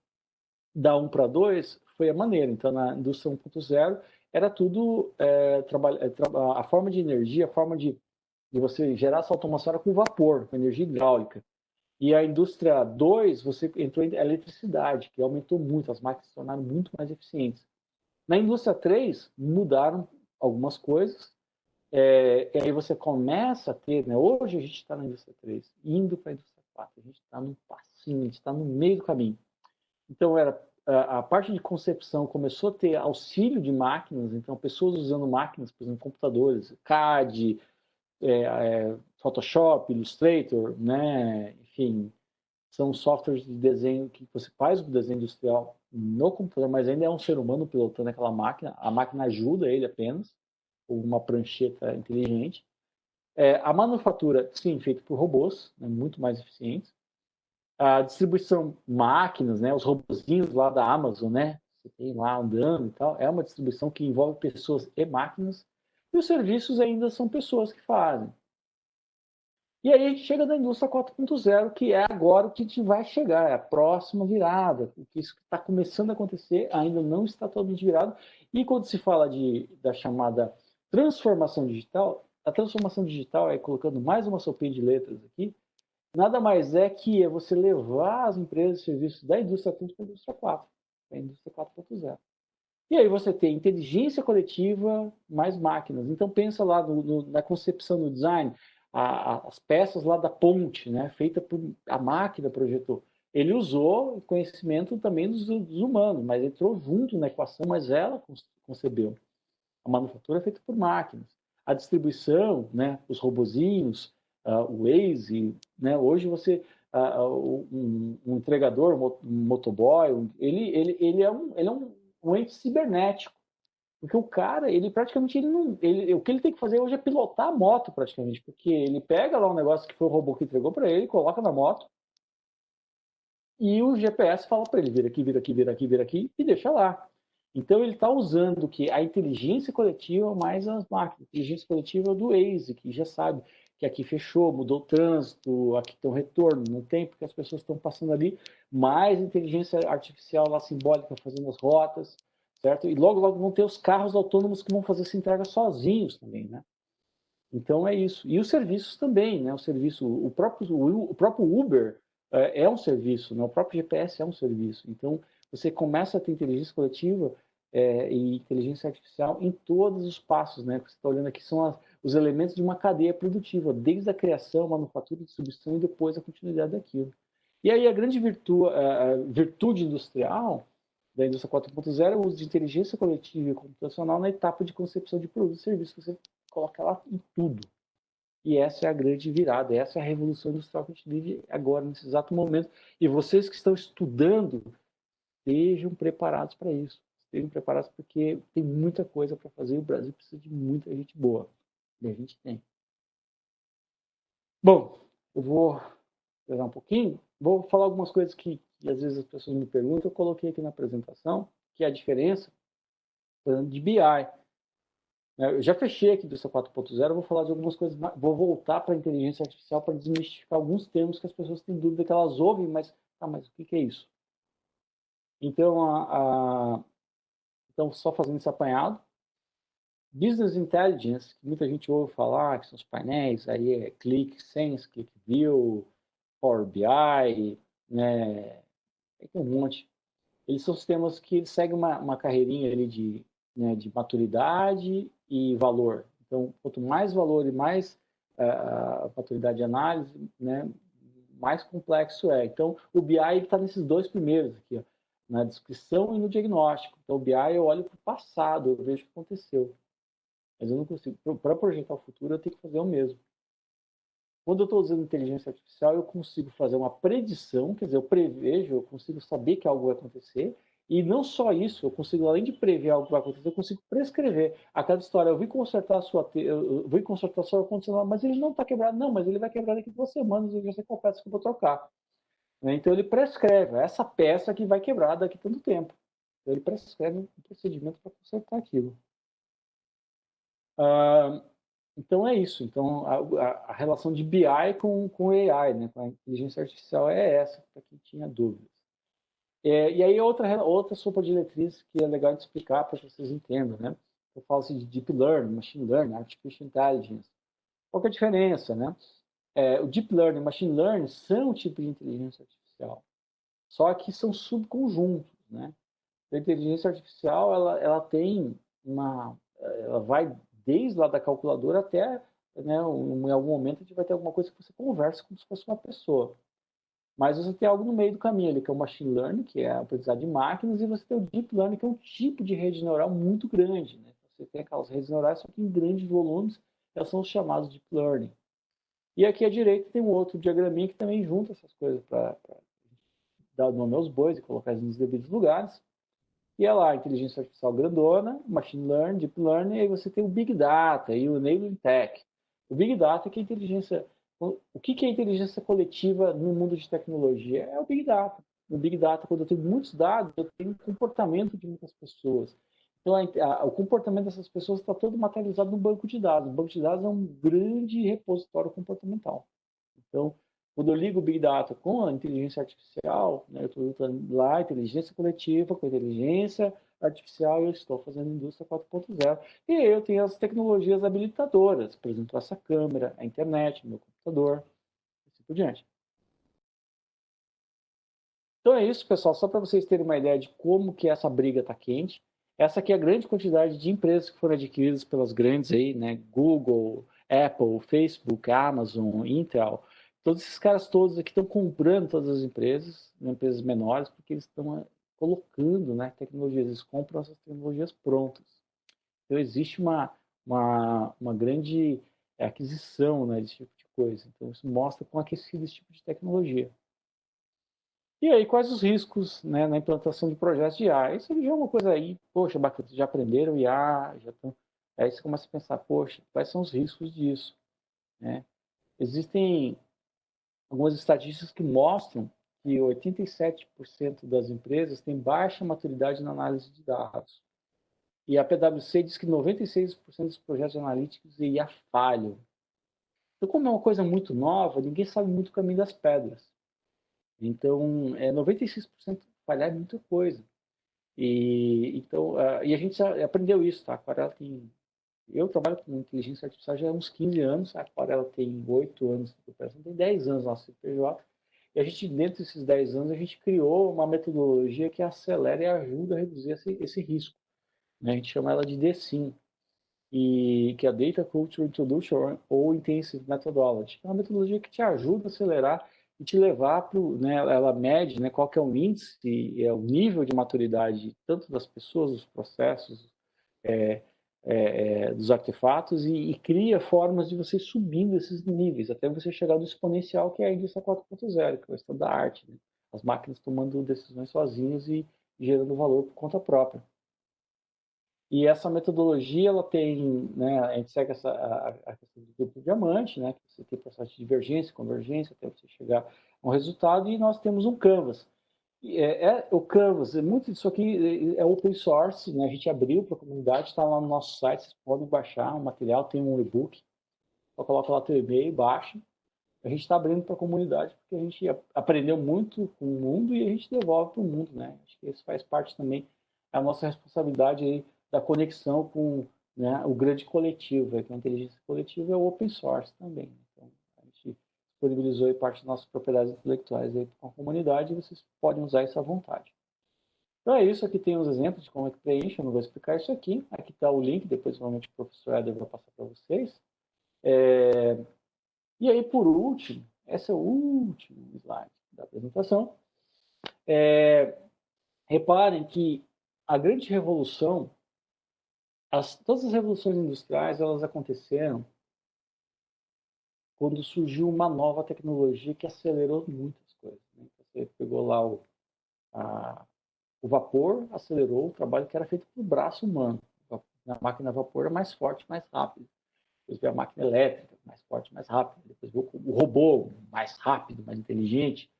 da 1 para 2 foi a maneira. Então, na indústria 1.0, era tudo, a forma de energia, a forma de você gerar essa automação era com vapor, com energia hidráulica. E a indústria 2, você entrou em eletricidade, que aumentou muito, as máquinas se tornaram muito mais eficientes. Na indústria 3, mudaram algumas coisas, e aí você começa a ter, né, hoje a gente está na indústria 3, indo para a indústria 4, a gente está num passinho, a gente está no meio do caminho. Então, a parte de concepção começou a ter auxílio de máquinas, então pessoas usando máquinas, por exemplo, computadores, CAD, Photoshop, Illustrator, né? Enfim, são softwares de desenho que você faz o desenho industrial no computador, mas ainda é um ser humano pilotando aquela máquina. A máquina ajuda ele apenas, ou uma prancheta inteligente. A manufatura, sim, feita por robôs, né, muito mais eficientes. A distribuição máquinas, né, os robozinhos lá da Amazon, né? Você tem lá andando e tal. É uma distribuição que envolve pessoas e máquinas. E os serviços ainda são pessoas que fazem. E aí a gente chega na indústria 4.0, que é agora o que a gente vai chegar, é a próxima virada. O que isso está começando a acontecer ainda não está totalmente virado. E quando se fala da chamada transformação digital, a transformação digital, colocando mais uma sopinha de letras aqui, nada mais é que você levar as empresas e serviços da indústria 3 para a indústria 4, para a indústria 4.0. E aí você tem inteligência coletiva mais máquinas. Então pensa lá na concepção do design, as peças lá da ponte, né, feita por a máquina projetou. Ele usou conhecimento também dos humanos, mas entrou junto na equação, mas ela concebeu. A manufatura é feita por máquinas. A distribuição, né, os robozinhos, o Waze, né, hoje você um entregador, um motoboy, ele é um ente cibernético. Porque o cara, ele praticamente, o que ele tem que fazer hoje é pilotar a moto, praticamente. Porque ele pega lá um negócio que foi o robô que entregou para ele, coloca na moto, e o GPS fala para ele, vira aqui, vira aqui, vira aqui, vira aqui, e deixa lá. Então ele está usando que a inteligência coletiva mais as máquinas. A inteligência coletiva do Waze, que já sabe que aqui fechou, mudou o trânsito, aqui tem um retorno, não tem, porque as pessoas estão passando ali. Mais inteligência artificial lá simbólica fazendo as rotas, certo? E logo, logo vão ter os carros autônomos que vão fazer essa entrega sozinhos também, né? Então é isso. E os serviços também, né? O próprio Uber é um serviço, né? O próprio GPS é um serviço. Então você começa a ter inteligência coletiva e inteligência artificial em todos os passos, né? Que você está olhando aqui são os elementos de uma cadeia produtiva, desde a criação, manufatura, distribuição e depois a continuidade daquilo. E aí a grande virtude industrial da indústria 4.0 é o uso de inteligência coletiva e computacional na etapa de concepção de produtos e serviços. Você coloca lá em tudo. E essa é a grande virada, essa é a revolução industrial que a gente vive agora, nesse exato momento. E vocês que estão estudando, estejam preparados para isso. Estejam preparados porque tem muita coisa para fazer e o Brasil precisa de muita gente boa. E a gente tem. Bom, eu vou pegar um pouquinho, vou falar algumas coisas que às vezes as pessoas me perguntam, eu coloquei aqui na apresentação, que é a diferença de BI. Eu já fechei aqui do indústria 4.0, vou falar de algumas coisas, vou voltar para a inteligência artificial para desmistificar alguns termos que as pessoas têm dúvida que elas ouvem, mas o que é isso? Então, então, só fazendo esse apanhado, Business Intelligence, que muita gente ouve falar, que são os painéis, aí é ClickSense, ClickView, Power BI, né? Tem um monte. Eles são sistemas que seguem uma carreirinha ali de né, de maturidade e valor. Então, quanto mais valor e mais maturidade de análise, né, mais complexo é. Então, o BI está nesses dois primeiros aqui, ó, na descrição e no diagnóstico. Então, o BI eu olho para o passado, eu vejo o que aconteceu. Mas eu não consigo. Para projetar o futuro, eu tenho que fazer o mesmo. Quando eu estou usando inteligência artificial, eu consigo fazer uma predição, quer dizer, eu prevejo, eu consigo saber que algo vai acontecer. E não só isso, eu consigo, além de prever algo que vai acontecer, eu consigo prescrever. Aquela história, eu vim consertar a sua ar-condicionado, mas ele não está quebrado. Não, mas ele vai quebrar daqui a 2 semanas, eu já sei qual peça que eu vou trocar. Então ele prescreve, essa peça que vai quebrar daqui a tanto tempo. Então, ele prescreve um procedimento para consertar aquilo. Então é isso. Então a relação de BI com AI, né, com a inteligência artificial é essa, para quem tinha dúvidas. E aí outra sopa de letrinhas que é legal de explicar para que vocês entendam, né? Eu falo assim de Deep Learning, Machine Learning, Artificial Intelligence. Qual que é a diferença, né? O Deep Learning e Machine Learning são um tipo de inteligência artificial, só que são subconjuntos, né? A inteligência artificial, ela tem ela vai desde lá da calculadora até, né, em algum momento a gente vai ter alguma coisa que você conversa como se fosse uma pessoa. Mas você tem algo no meio do caminho ali, que é o Machine Learning, que é a aprendizagem de máquinas, e você tem o Deep Learning, que é um tipo de rede neural muito grande, né? Você tem aquelas redes neurais, só que em grandes volumes, elas são os chamados Deep Learning. E aqui à direita tem um outro diagraminha que também junta essas coisas para dar nome aos bois e colocar eles nos devidos lugares. E é lá, inteligência artificial grandona, machine learning, deep learning, e aí você tem o big data e o enabling tech. O big data que é inteligência... O que é inteligência coletiva no mundo de tecnologia? É o big data. No big data, quando eu tenho muitos dados, eu tenho o comportamento de muitas pessoas. Então, o comportamento dessas pessoas está todo materializado no banco de dados. O banco de dados é um grande repositório comportamental. Então, quando eu ligo o Big Data com a inteligência artificial, né, eu estou juntando lá inteligência coletiva com inteligência artificial e eu estou fazendo indústria 4.0. E aí eu tenho as tecnologias habilitadoras, por exemplo, essa câmera, a internet, meu computador, e assim por diante. Então é isso, pessoal, só para vocês terem uma ideia de como que essa briga está quente. Essa aqui é a grande quantidade de empresas que foram adquiridas pelas grandes aí, né? Google, Apple, Facebook, Amazon, Intel. Todos esses caras todos aqui estão comprando todas as empresas, né, empresas menores, porque eles estão colocando, né, tecnologias, eles compram essas tecnologias prontas. Então existe uma grande aquisição, né, desse tipo de coisa. Então isso mostra quão aquecido esse tipo de tecnologia. E aí, quais os riscos, né, na implantação de projetos de IA? Isso já é uma coisa aí, poxa, bacana, já aprenderam IA, já estão... Aí você começa a pensar, poxa, quais são os riscos disso? Né? Existem algumas estatísticas que mostram que 87% das empresas têm baixa maturidade na análise de dados. E a PwC diz que 96% dos projetos analíticos de IA falham. Então, como é uma coisa muito nova, ninguém sabe muito o caminho das pedras. Então, 96% falhar é muita coisa. Então, e a gente já aprendeu isso, tá? A Aquarela tem... Eu trabalho com inteligência artificial já há uns 15 anos, a Aquarela tem 8 anos de operação, tem 10 anos na CPJ, e a gente, dentro desses 10 anos, a gente criou uma metodologia que acelera e ajuda a reduzir esse risco. Né? A gente chama ela de DSIM, que é a Data Culture Introduction ou Intensive Methodology. É uma metodologia que te ajuda a acelerar e te levar para né, ela mede, né, qual que é o índice, o nível de maturidade tanto das pessoas, dos processos, dos artefatos e cria formas de você ir subindo esses níveis até você chegar no exponencial, que é a indústria 4.0, que é o estado da arte. Né? As máquinas tomando decisões sozinhas e gerando valor por conta própria. E essa metodologia, ela tem, né, a gente segue a questão do duplo diamante, né, que você tem processo de divergência, convergência, até você chegar a um resultado, e nós temos um Canvas. O Canvas, muito disso aqui é open source, né, a gente abriu para a comunidade, está lá no nosso site, vocês podem baixar o material, tem um e-book, só coloca lá teu e-mail, baixa. A gente está abrindo para a comunidade porque a gente aprendeu muito com o mundo e a gente devolve para o mundo, né? Acho que isso faz parte também da nossa responsabilidade aí da conexão com, né, o grande coletivo, que a inteligência coletiva é o open source também. Então, a gente disponibilizou aí parte das nossas propriedades intelectuais aí para a comunidade e vocês podem usar isso à vontade. Então é isso, aqui tem os exemplos de como é que preenche, eu não vou explicar isso aqui. Aqui está o link, depois provavelmente o professor Éder vai passar para vocês. E aí, por último, esse é o último slide da apresentação. Reparem que a grande revolução, todas as revoluções industriais, elas aconteceram quando surgiu uma nova tecnologia que acelerou muitas coisas. Né? Você pegou lá o vapor, acelerou o trabalho que era feito pelo braço humano. A máquina a vapor é mais forte, mais rápido. Depois veio a máquina elétrica, mais forte, mais rápido. Depois veio o robô, mais rápido, mais inteligente,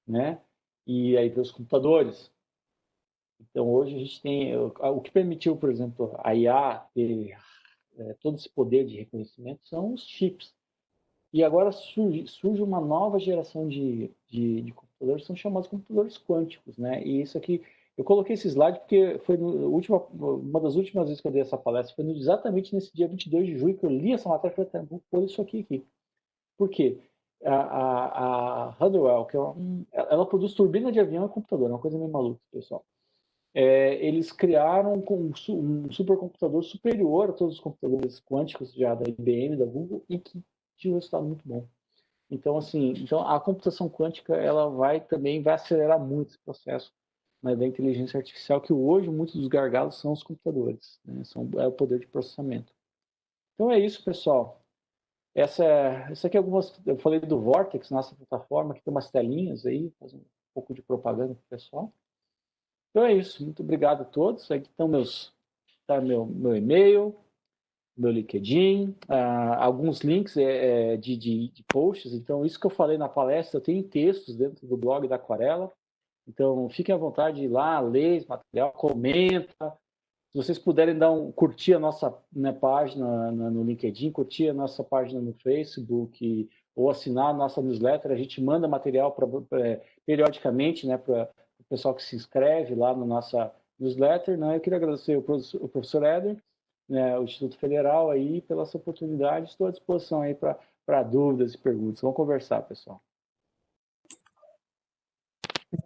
né? E aí veio os computadores. Então, hoje a gente tem... O que permitiu, por exemplo, a IA ter todo esse poder de reconhecimento são os chips. E agora surge uma nova geração de computadores, são chamados computadores quânticos, né? E isso aqui... Eu coloquei esse slide porque foi uma das últimas vezes que eu dei essa palestra, foi exatamente nesse dia 22 de julho que eu li essa matéria e falei, vou pôr isso aqui. Por quê? A Honeywell, ela produz turbina de avião e computador, é uma coisa meio maluca, pessoal. Eles criaram um supercomputador superior a todos os computadores quânticos já da IBM, da Google, e que tinha um resultado muito bom. Então, a computação quântica ela também vai acelerar muito esse processo, né, da inteligência artificial, que hoje muitos dos gargalos são os computadores, né, é o poder de processamento. Então é isso, pessoal. Essa aqui é eu falei do Vortex, nossa plataforma, que tem umas telinhas aí, faz um pouco de propaganda para o pessoal. Então é isso, muito obrigado a todos. Aqui estão meu e-mail, meu LinkedIn, alguns links de posts. Então, isso que eu falei na palestra, eu tenho textos dentro do blog da Aquarela. Então, fiquem à vontade de ir lá, ler esse material, comenta. Se vocês puderem curtir a nossa, né, página no LinkedIn, curtir a nossa página no Facebook, ou assinar a nossa newsletter, a gente manda material periodicamente, né, para o pessoal que se inscreve lá na nossa newsletter. Né? Eu queria agradecer o professor Éder, né, o Instituto Federal, aí, pela essa oportunidade. Estou à disposição aí para dúvidas e perguntas. Vamos conversar, pessoal.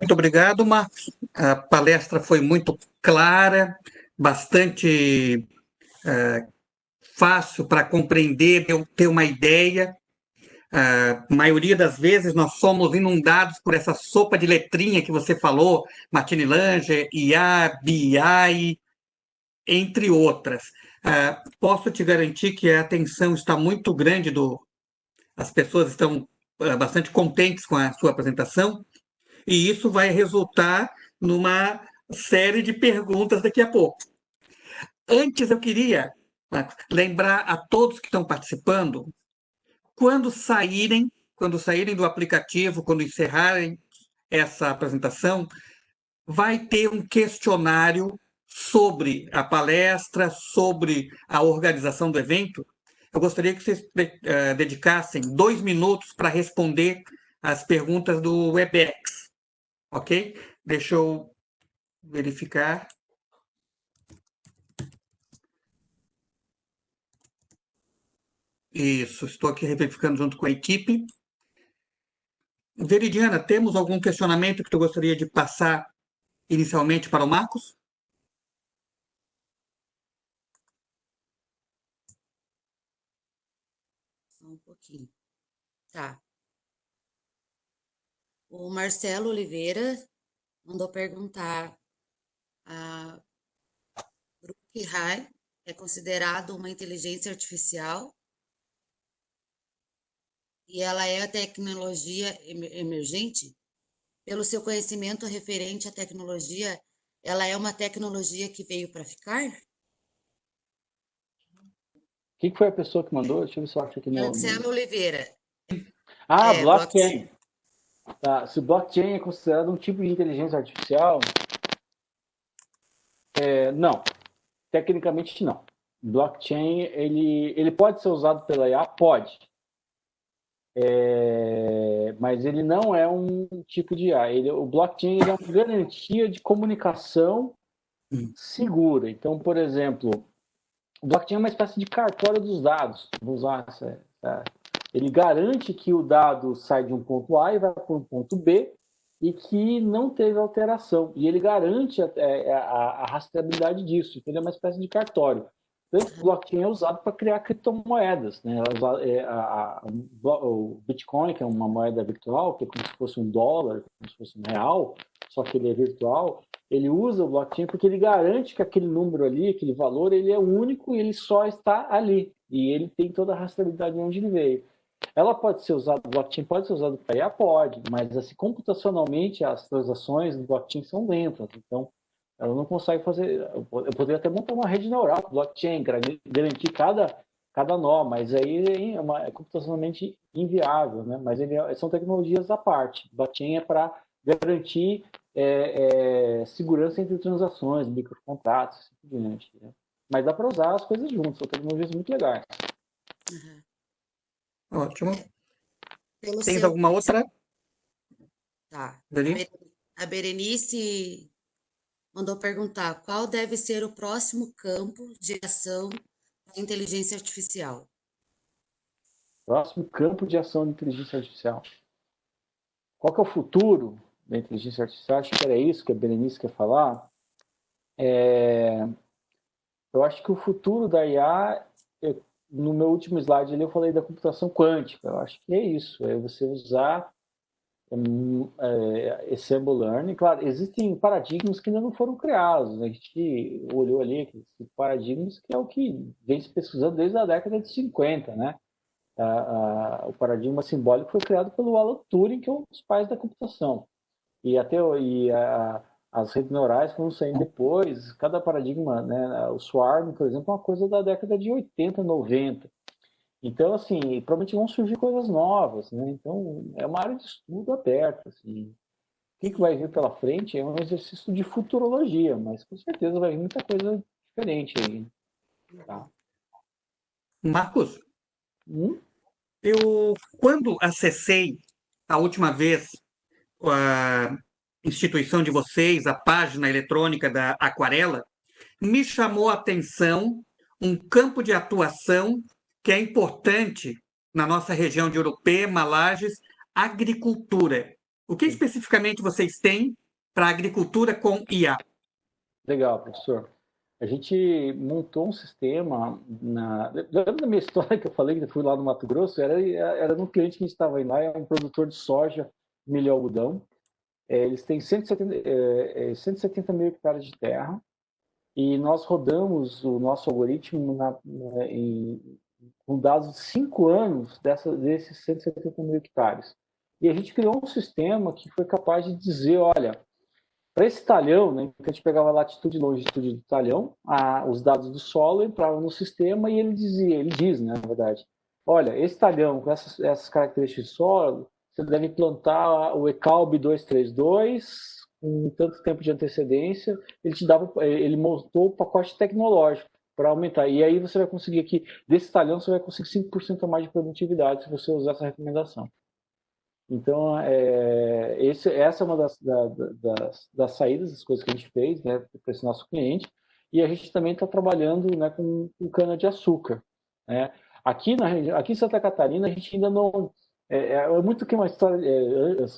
Muito obrigado, Marcos. A palestra foi muito clara, bastante fácil para compreender, ter uma ideia. A maioria das vezes nós somos inundados por essa sopa de letrinha que você falou, Machine Learning, IA, BI, entre outras. Posso te garantir que a atenção está muito grande, as pessoas estão bastante contentes com a sua apresentação, e isso vai resultar numa série de perguntas daqui a pouco. Antes, eu queria, Marcos, lembrar a todos que estão participando, quando saírem do aplicativo, quando encerrarem essa apresentação, vai ter um questionário sobre a palestra, sobre a organização do evento. Eu gostaria que vocês dedicassem 2 minutos para responder as perguntas do Webex, ok? Deixa eu verificar. Isso, estou aqui verificando junto com a equipe. Veridiana, temos algum questionamento que tu gostaria de passar inicialmente para o Marcos? Só um pouquinho. Tá. O Marcelo Oliveira mandou perguntar: a Brook High é considerado uma inteligência artificial e ela é a tecnologia emergente? Pelo seu conhecimento referente à tecnologia, ela é uma tecnologia que veio para ficar? Quem foi a pessoa que mandou? Deixa eu ver se eu acho aqui no... Marcelo Oliveira. Blockchain. Tá. Se o blockchain é considerado um tipo de inteligência artificial, não. Tecnicamente, não. Blockchain, ele pode ser usado pela IA? Pode. Mas ele não é um tipo de IA. O blockchain ele é uma garantia de comunicação segura. Então, por exemplo, o blockchain é uma espécie de cartório dos dados. Vou usar ele garante que o dado sai de um ponto A e vai para um ponto B, e que não teve alteração. E ele garante a rastreabilidade disso. Então, ele é uma espécie de cartório. Tanto que o blockchain é usado para criar criptomoedas. Né? O Bitcoin, que é uma moeda virtual, que é como se fosse um dólar, como se fosse um real, só que ele é virtual, ele usa o blockchain porque ele garante que aquele número ali, aquele valor, ele é único e ele só está ali. E ele tem toda a rastreabilidade de onde ele veio. Ela pode ser usada, o blockchain pode ser usado para IA? Pode, mas assim, computacionalmente as transações do blockchain são lentas, então ela não consegue fazer. Eu poderia até montar uma rede neural com blockchain, garantir cada nó, mas aí é computacionalmente inviável, né? Mas são tecnologias à parte. Blockchain é para garantir segurança entre transações, microcontratos, assim por diante. Né? Mas dá para usar as coisas juntas, são tecnologias muito legais. Uhum. Ótimo. Pelo Tens seu... alguma outra, Tá. Dani? A Berenice mandou perguntar qual deve ser o próximo campo de ação da inteligência artificial. Próximo campo de ação da inteligência artificial. Qual que é o futuro da inteligência artificial? Acho que era isso que a Berenice quer falar. Eu acho que o futuro da IA, no meu último slide ali eu falei da computação quântica. Eu acho que é isso, é você usar Ensemble Learning. Claro, existem paradigmas que ainda não foram criados. A gente olhou ali aqueles paradigmas que é o que vem se pesquisando desde a década de 50, né? O paradigma simbólico foi criado pelo Alan Turing, que é um dos pais da computação. As redes neurais foram saindo depois. Cada paradigma, né? O Swarm, por exemplo, é uma coisa da década de 80, 90. Então, assim, provavelmente vão surgir coisas novas, né? Então, é uma área de estudo aberta, assim. O que vai vir pela frente é um exercício de futurologia, mas com certeza vai vir muita coisa diferente aí. Tá? Marcos, eu, quando acessei a última vez a instituição de vocês, a página eletrônica da Aquarela, me chamou a atenção um campo de atuação que é importante na nossa região de Urupema, Lages, agricultura. O que especificamente vocês têm para agricultura com IA? Legal, professor. A gente montou um sistema. Lembra da minha história que eu falei que eu fui lá no Mato Grosso? Era um cliente que a gente estava indo lá, é um produtor de soja, milho e algodão. Eles têm 170 mil hectares de terra e nós rodamos o nosso algoritmo com dados de 5 anos desses 170 mil hectares. E a gente criou um sistema que foi capaz de dizer, olha, para esse talhão, né, a gente pegava a latitude e longitude do talhão, os dados do solo entravam no sistema e ele diz, né, na verdade, olha, esse talhão com essas características de solo, você deve plantar o ECALB 232 com tanto tempo de antecedência, ele montou o pacote tecnológico para aumentar. E aí você vai conseguir aqui, desse talhão, você vai conseguir 5% a mais de produtividade se você usar essa recomendação. Então, essa é uma das saídas, das coisas que a gente fez, né, para esse nosso cliente. E a gente também está trabalhando, né, com cana-de-açúcar. Né? Aqui em Santa Catarina, a gente ainda não... É muito que uma história...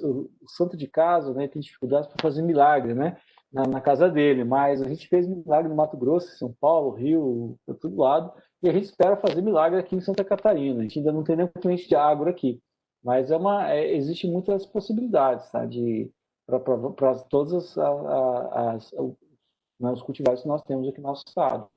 o santo de casa, né, tem dificuldades para fazer milagre, né, na casa dele. Mas a gente fez milagre no Mato Grosso, São Paulo, Rio, para todo lado. E a gente espera fazer milagre aqui em Santa Catarina. A gente ainda não tem nenhum cliente de agro aqui. Mas existe muitas possibilidades, tá? Para todas os cultivares que nós temos aqui no nosso estado.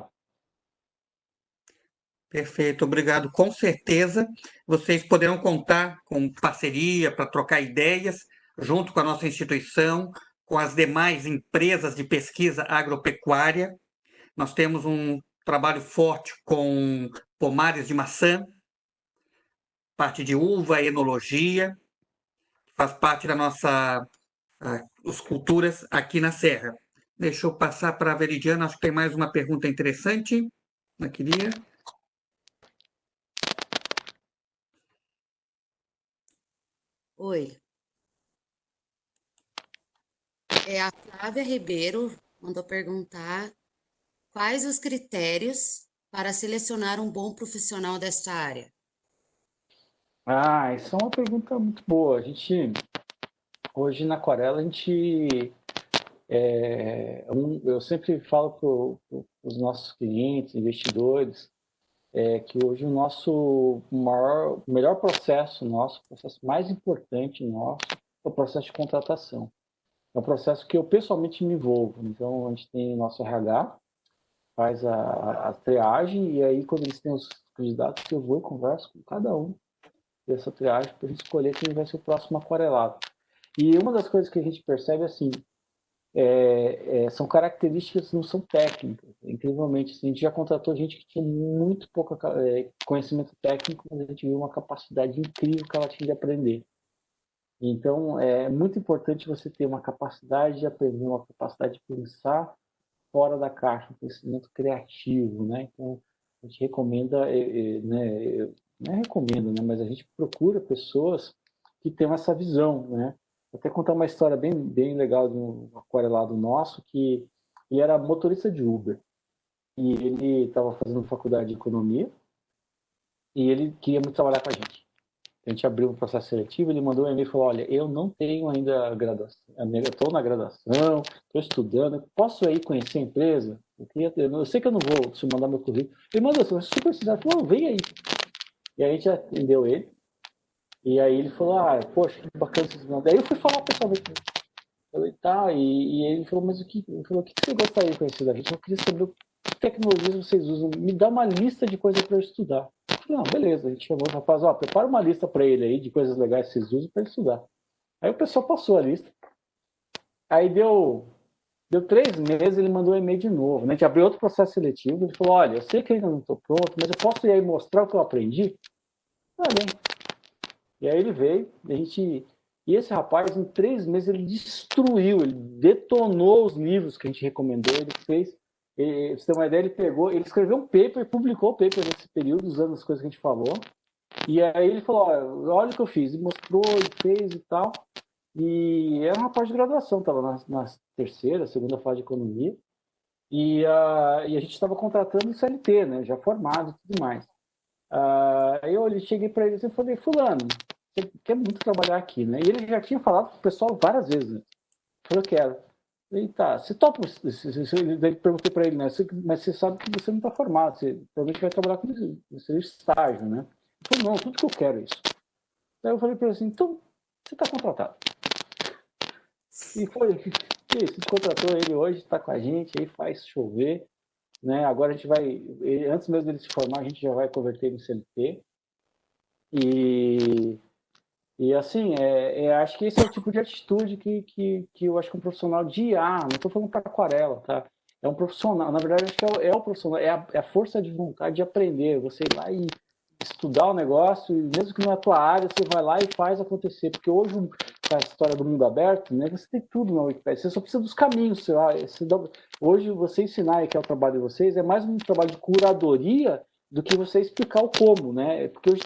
Perfeito, obrigado. Com certeza vocês poderão contar com parceria para trocar ideias junto com a nossa instituição, com as demais empresas de pesquisa agropecuária. Nós temos um trabalho forte com pomares de maçã, parte de uva, enologia, faz parte da nossa as culturas aqui na Serra. Deixa eu passar para a Veridiana, acho que tem mais uma pergunta interessante. Não queria. Oi. A Flávia Ribeiro mandou perguntar quais os critérios para selecionar um bom profissional desta área. Essa é uma pergunta muito boa. A gente, Hoje na Aquarela a gente eu sempre falo para os nossos clientes, investidores, que hoje o nosso melhor processo nosso, o processo mais importante nosso, é o processo de contratação. É um processo que eu pessoalmente me envolvo. Então a gente tem o nosso RH, faz a triagem, e aí quando eles têm os candidatos, eu vou e converso com cada um dessa triagem para a gente escolher quem vai ser o próximo aquarelado. E uma das coisas que a gente percebe assim, são características que não são técnicas. Incrivelmente, assim, a gente já contratou gente que tinha muito pouco conhecimento técnico, mas a gente viu uma capacidade incrível que ela tinha de aprender. Então, é muito importante você ter uma capacidade de aprender, uma capacidade de pensar fora da caixa, um pensamento criativo, né? Então, a gente recomenda, né, não é recomenda, né, mas a gente procura pessoas que tenham essa visão, né? Vou até contar uma história bem legal de um aquarelado nosso, que ele era motorista de Uber, e ele estava fazendo faculdade de economia, e ele queria muito trabalhar com a gente. A gente abriu um processo seletivo, ele mandou um e-mail e falou, olha, eu não tenho ainda graduação, eu estou na graduação, estou estudando, posso aí conhecer a empresa? Eu sei que eu não vou te mandar meu currículo. Ele mandou assim, se precisar, falou, vem aí. E aí a gente atendeu ele, e aí ele falou, poxa, que bacana vocês mandaram. Daí eu fui falar pessoalmente com ele. Falei, tá, e ele falou, mas o que você gostaria de conhecer da gente? Eu queria saber que tecnologias vocês usam, me dá uma lista de coisas para eu estudar. Não, beleza, a gente chamou o rapaz, prepara uma lista para ele aí de coisas legais que vocês usam para ele estudar. Aí o pessoal passou a lista. Aí deu 3 meses, ele mandou um e-mail de novo, né? A gente abriu outro processo seletivo, ele falou, olha, eu sei que ainda não estou pronto, mas eu posso ir aí mostrar o que eu aprendi? Bem. E aí ele veio, e esse rapaz, em 3 meses, ele destruiu, ele detonou os livros que a gente recomendou, ele fez. Pra você ter uma ideia, ele escreveu um paper, publicou o paper nesse período, usando as coisas que a gente falou. E aí ele falou, olha o que eu fiz. E mostrou, ele fez e tal. E era uma parte de graduação, estava na terceira, segunda fase de economia. E a gente estava contratando o CLT, né, já formado e tudo mais. Aí eu cheguei para ele e falei, fulano, você quer muito trabalhar aqui, né? E ele já tinha falado com o pessoal várias vezes, né? Falou, quero. E tá, você topa? Daí perguntei para ele, né? Mas você sabe que você não está formado, você provavelmente vai trabalhar com seu estágio, né? Ele falou, não, tudo que eu quero é isso. Daí eu falei para ele assim, então, você está contratado. E foi isso, a gente contratou ele hoje, está com a gente, aí faz chover, né? Agora a gente vai, antes mesmo dele se formar, a gente já vai converter ele em CLT. E assim, acho que esse é o tipo de atitude que eu acho que um profissional de IA, não estou falando para aquarela, tá? É um profissional, na verdade, acho que é o profissional, é a força de vontade de aprender, você ir lá e estudar o negócio, e mesmo que não é a tua área, você vai lá e faz acontecer, porque hoje, com a história do mundo aberto, né, você tem tudo na Wikipedia, você só precisa dos caminhos, hoje você ensinar, que é o trabalho de vocês, é mais um trabalho de curadoria do que você explicar o como, né? Porque hoje,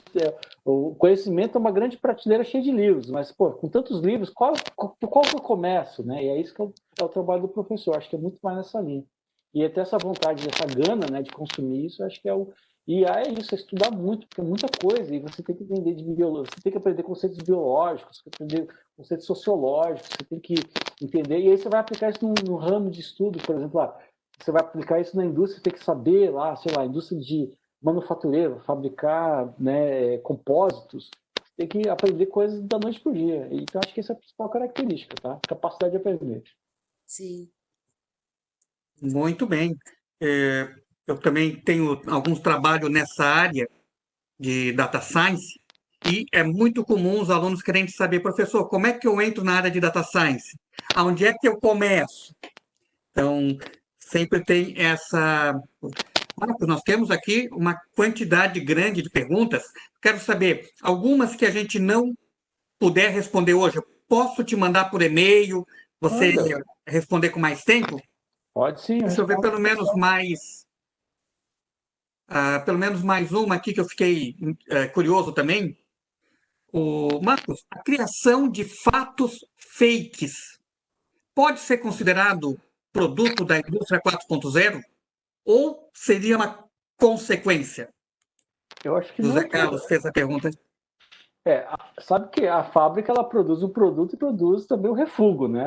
o conhecimento é uma grande prateleira cheia de livros, mas, pô, com tantos livros, qual que eu começo, né? E é isso que é o trabalho do professor, acho que é muito mais nessa linha. E até essa vontade, essa gana, né, de consumir isso, acho que é o... E é isso, é estudar muito, porque é muita coisa, e você tem que entender de biologia, você tem que aprender conceitos biológicos, você tem que aprender conceitos sociológicos, você tem que entender, e aí você vai aplicar isso no ramo de estudo, por exemplo, você vai aplicar isso na indústria, você tem que saber lá, sei lá, indústria de manufatureiro, fabricar, né, compósitos, tem que aprender coisas da noite pro dia. Então, acho que essa é a principal característica, tá? Capacidade de aprender. Sim. Muito bem. Eu também tenho alguns trabalhos nessa área de data science e é muito comum os alunos querendo saber, professor, como é que eu entro na área de data science? Aonde é que eu começo? Então, sempre tem essa... Marcos, nós temos aqui uma quantidade grande de perguntas. Quero saber, algumas que a gente não puder responder hoje, eu posso te mandar por e-mail, você responder com mais tempo? Pode sim. Deixa eu ver pelo menos mais uma aqui que eu fiquei curioso também. Marcos, a criação de fatos fakes pode ser considerado produto da indústria 4.0 ou seria uma consequência? Eu acho que José não. Carlos fez a pergunta. Sabe que a fábrica ela produz o produto e produz também o refúgio, né?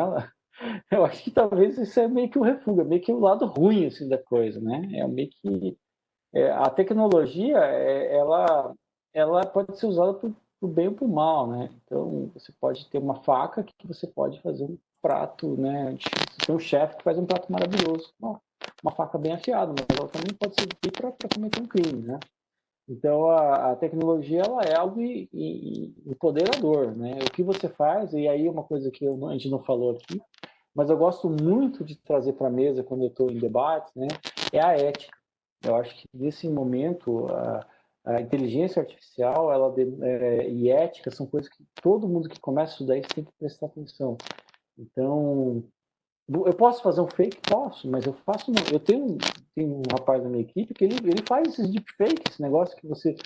Eu acho que talvez isso é meio que o refúgio, é meio que o lado ruim assim, da coisa, né? É meio que a tecnologia, ela pode ser usada para o bem ou para o mal, né? Então, você pode ter uma faca que você pode fazer um prato, né? Você tem um chefe que faz um prato maravilhoso, uma faca bem afiada, mas ela também pode servir para cometer um crime, né? Então, a tecnologia ela é algo empoderador, né? O que você faz, e aí uma coisa que a gente não falou aqui, mas eu gosto muito de trazer para a mesa quando eu estou em debates, né? É a ética. Eu acho que nesse momento a inteligência artificial e ética são coisas que todo mundo que começa a estudar isso tem que prestar atenção. Então, eu posso fazer um fake? Posso, mas eu tenho um rapaz na minha equipe que ele faz esses deepfakes, esse negócio que você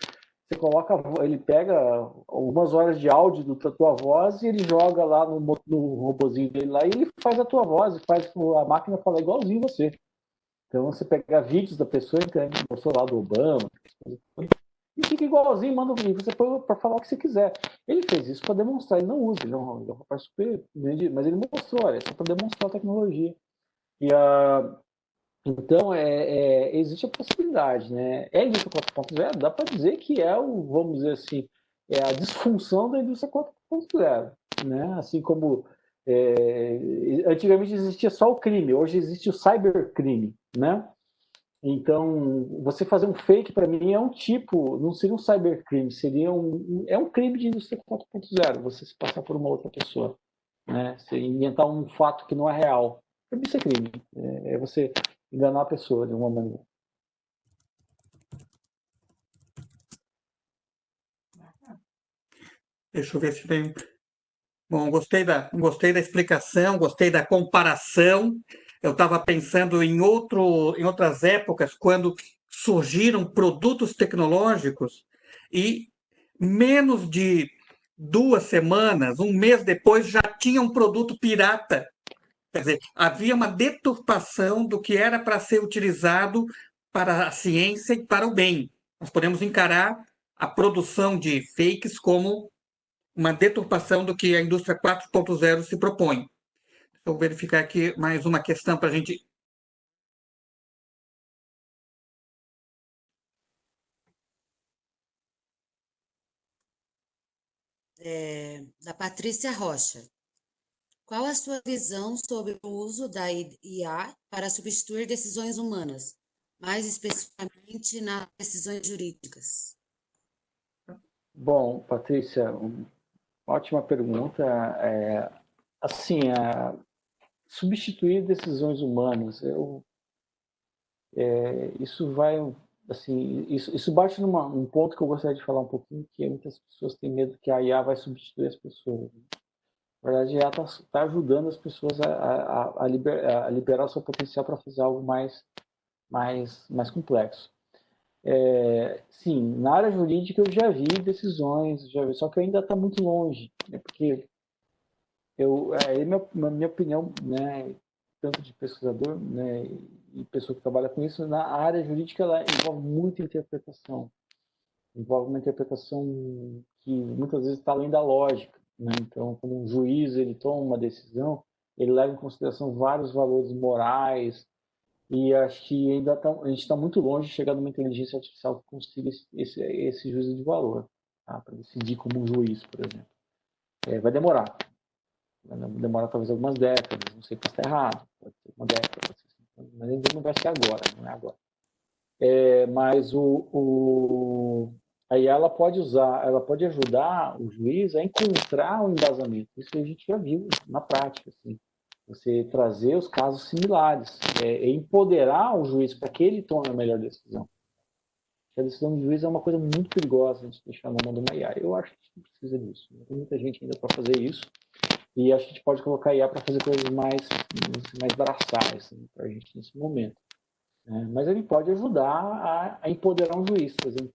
coloca, ele pega algumas horas de áudio da tua voz e ele joga lá no robozinho dele lá e ele faz a tua voz e faz a máquina falar igualzinho você. Então você pega vídeos da pessoa, que mostrou lá do Obama, e fica igualzinho, manda um vídeo, você põe para falar o que você quiser. Ele fez isso para demonstrar, ele não usa, ele é um rapaz super, mas ele mostrou, olha, é só para demonstrar a tecnologia. Então, existe a possibilidade, né? É a indústria 4.0, dá para dizer que vamos dizer assim, é a disfunção da indústria 4.0, né? Assim como antigamente existia só o crime, hoje existe o cybercrime, né? Então, você fazer um fake para mim é um tipo, não seria um cybercrime, seria um crime de indústria 4.0, você se passar por uma outra pessoa, né? Você inventar um fato que não é real. Para mim isso é crime. É você enganar a pessoa de uma maneira. Deixa eu ver se tem. Bom, gostei da explicação, gostei da comparação. Eu estava pensando em outras épocas, quando surgiram produtos tecnológicos e menos de 2 semanas, um mês depois, já tinha um produto pirata. Quer dizer, havia uma deturpação do que era para ser utilizado para a ciência e para o bem. Nós podemos encarar a produção de fakes como uma deturpação do que a indústria 4.0 se propõe. Vou verificar aqui mais uma questão para a gente. Da Patrícia Rocha. Qual a sua visão sobre o uso da IA para substituir decisões humanas, mais especificamente nas decisões jurídicas? Bom, Patrícia, ótima pergunta. Assim, substituir decisões humanas, isso vai, assim, isso bate num ponto que eu gostaria de falar um pouquinho, que muitas pessoas têm medo que a IA vai substituir as pessoas. Na verdade, a IA está ajudando as pessoas a liberar o seu potencial para fazer algo mais complexo. Sim, na área jurídica eu já vi decisões, só que ainda está muito longe, né, porque minha opinião, né, tanto de pesquisador, né, e pessoa que trabalha com isso, na área jurídica ela envolve muita interpretação, envolve uma interpretação que muitas vezes está além da lógica, né? Então, quando um juiz ele toma uma decisão, ele leva em consideração vários valores morais, e acho que a gente está muito longe de chegar numa inteligência artificial que consiga esse juízo de valor, tá? Para decidir como um juiz, por exemplo. Vai demorar. Vai demorar talvez algumas décadas, não sei se está errado, pode ser uma década, pode ser, mas ainda não vai ser agora, não é agora. Mas aí ela pode ajudar o juiz a encontrar o embasamento. Isso a gente já viu na prática, assim. Você trazer os casos similares, empoderar o juiz para que ele tome a melhor decisão. A decisão do juiz é uma coisa muito perigosa a gente deixar na mão de uma IA. Eu acho que a gente não precisa disso. Tem muita gente ainda para fazer isso. E acho que a gente pode colocar a IA para fazer coisas mais braçais assim, para a gente nesse momento. Mas ele pode ajudar a empoderar um juiz, por exemplo,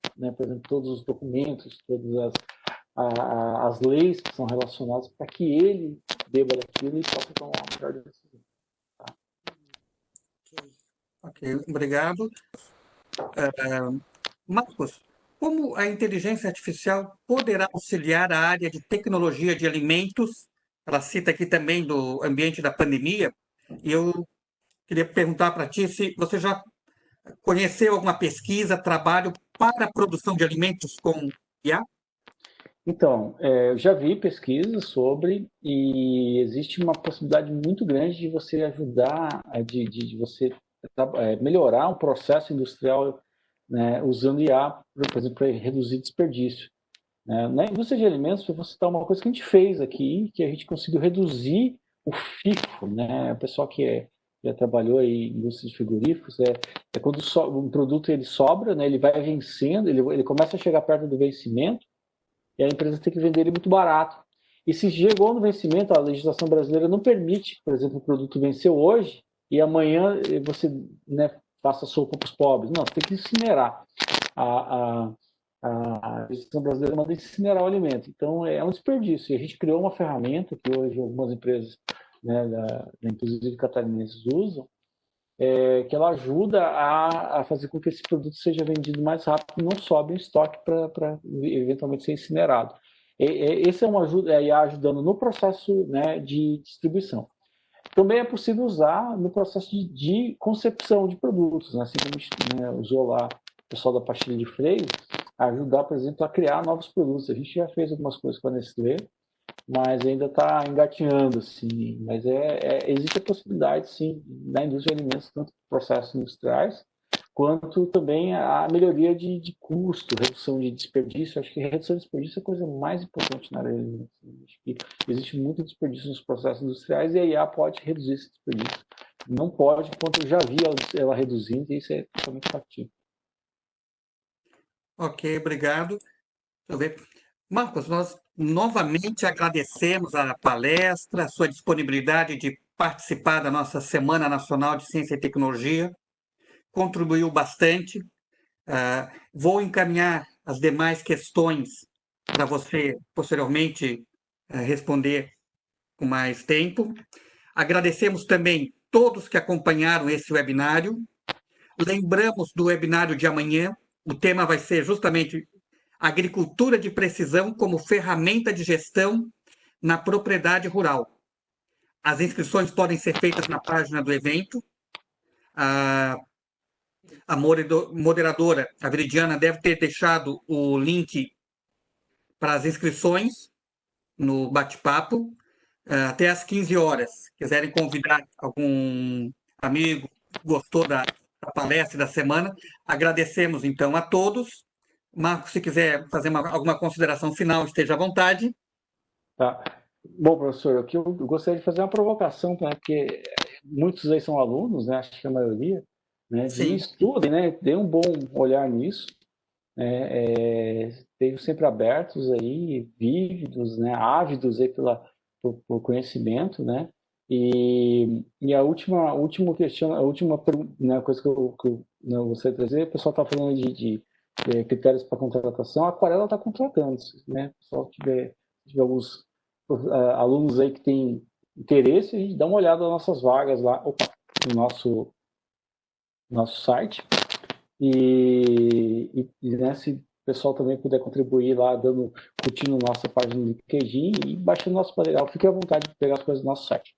todos os documentos, todas as leis que são relacionadas para que ele beba daquilo e possa tomar uma melhor decisão. Tá? Ok, obrigado. Marcos, como a inteligência artificial poderá auxiliar a área de tecnologia de alimentos? Ela cita aqui também do ambiente da pandemia, e eu queria perguntar para ti se você já conheceu alguma pesquisa, trabalho para a produção de alimentos com IA? Então, eu já vi pesquisas sobre e existe uma possibilidade muito grande de você ajudar, de você melhorar um processo industrial, né, usando IA, por exemplo, para reduzir desperdício. Né? Na indústria de alimentos, para você citar uma coisa que a gente fez aqui, que a gente conseguiu reduzir o FIFO, né? O pessoal que já trabalhou em indústria de frigoríficos, é quando um produto ele sobra, né? Ele vai vencendo, ele começa a chegar perto do vencimento, e a empresa tem que vender ele muito barato. E se chegou no vencimento, a legislação brasileira não permite, por exemplo, o produto venceu hoje e amanhã você, né, faça sopa para os pobres. Não, você tem que incinerar. A legislação brasileira manda incinerar o alimento. Então, é um desperdício. E a gente criou uma ferramenta que hoje algumas empresas, né, inclusive catarinenses, usam, que ela ajuda a fazer com que esse produto seja vendido mais rápido e não sobe em estoque para eventualmente ser incinerado. Esse é uma ajuda, ajudando no processo, né, de distribuição. Também é possível usar no processo de concepção de produtos, né? Assim como a gente, né, usou lá o pessoal da pastilha de freio, ajudar, por exemplo, a criar novos produtos. A gente já fez algumas coisas com a Nestlé, mas ainda está engatinhando, assim. Mas existe a possibilidade, sim, na indústria de alimentos, tanto processos industriais, quanto também a melhoria de custo, redução de desperdício. Acho que a redução de desperdício é a coisa mais importante na área de alimentos. Acho que existe muito desperdício nos processos industriais e a IA pode reduzir esse desperdício. Não pode, quanto eu já vi ela reduzindo, e isso é totalmente factível. Ok, obrigado. Deixa eu ver. Marcos, nós novamente agradecemos a palestra, a sua disponibilidade de participar da nossa Semana Nacional de Ciência e Tecnologia. Contribuiu bastante. Vou encaminhar as demais questões para você posteriormente responder com mais tempo. Agradecemos também todos que acompanharam esse webinário. Lembramos do webinário de amanhã. O tema vai ser justamente agricultura de precisão como ferramenta de gestão na propriedade rural. As inscrições podem ser feitas na página do evento. A moderadora, a Veridiana, deve ter deixado o link para as inscrições no bate-papo até às 15 horas. Quiserem convidar algum amigo que gostou da palestra da semana, agradecemos então a todos. Marcos, se quiser fazer alguma consideração final, esteja à vontade. Tá. Bom, professor, aqui eu gostaria de fazer uma provocação, né, porque muitos aí são alunos, né, acho que a maioria, né, de estudem, né, dêem um bom olhar nisso, né, estejam sempre abertos aí, vívidos, né, ávidos aí por conhecimento, né, e a última né, coisa que eu gostaria de trazer, o pessoal está falando de critérios para contratação, a Aquarela está contratando, né, se o pessoal tiver alguns alunos aí que têm interesse, a gente dá uma olhada nas nossas vagas lá, no nosso site, e né, se o pessoal também puder contribuir lá, curtindo nossa página do LinkedIn e baixando nosso material, fique à vontade de pegar as coisas do nosso site.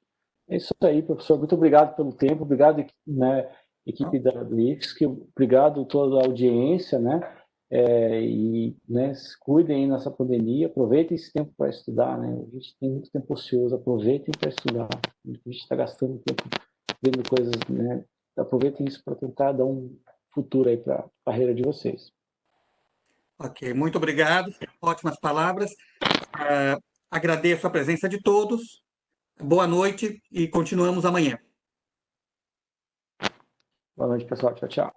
É isso aí, professor, muito obrigado pelo tempo, obrigado, né, equipe do IFSC, obrigado a toda a audiência, né, e né, se cuidem aí nessa pandemia, aproveitem esse tempo para estudar, né, a gente tem muito tempo ocioso, aproveitem para estudar, a gente está gastando tempo vendo coisas, né, aproveitem isso para tentar dar um futuro aí para a carreira de vocês. Ok, muito obrigado, ótimas palavras, agradeço a presença de todos, boa noite e continuamos amanhã. Boa noite, pessoal, tchau, tchau.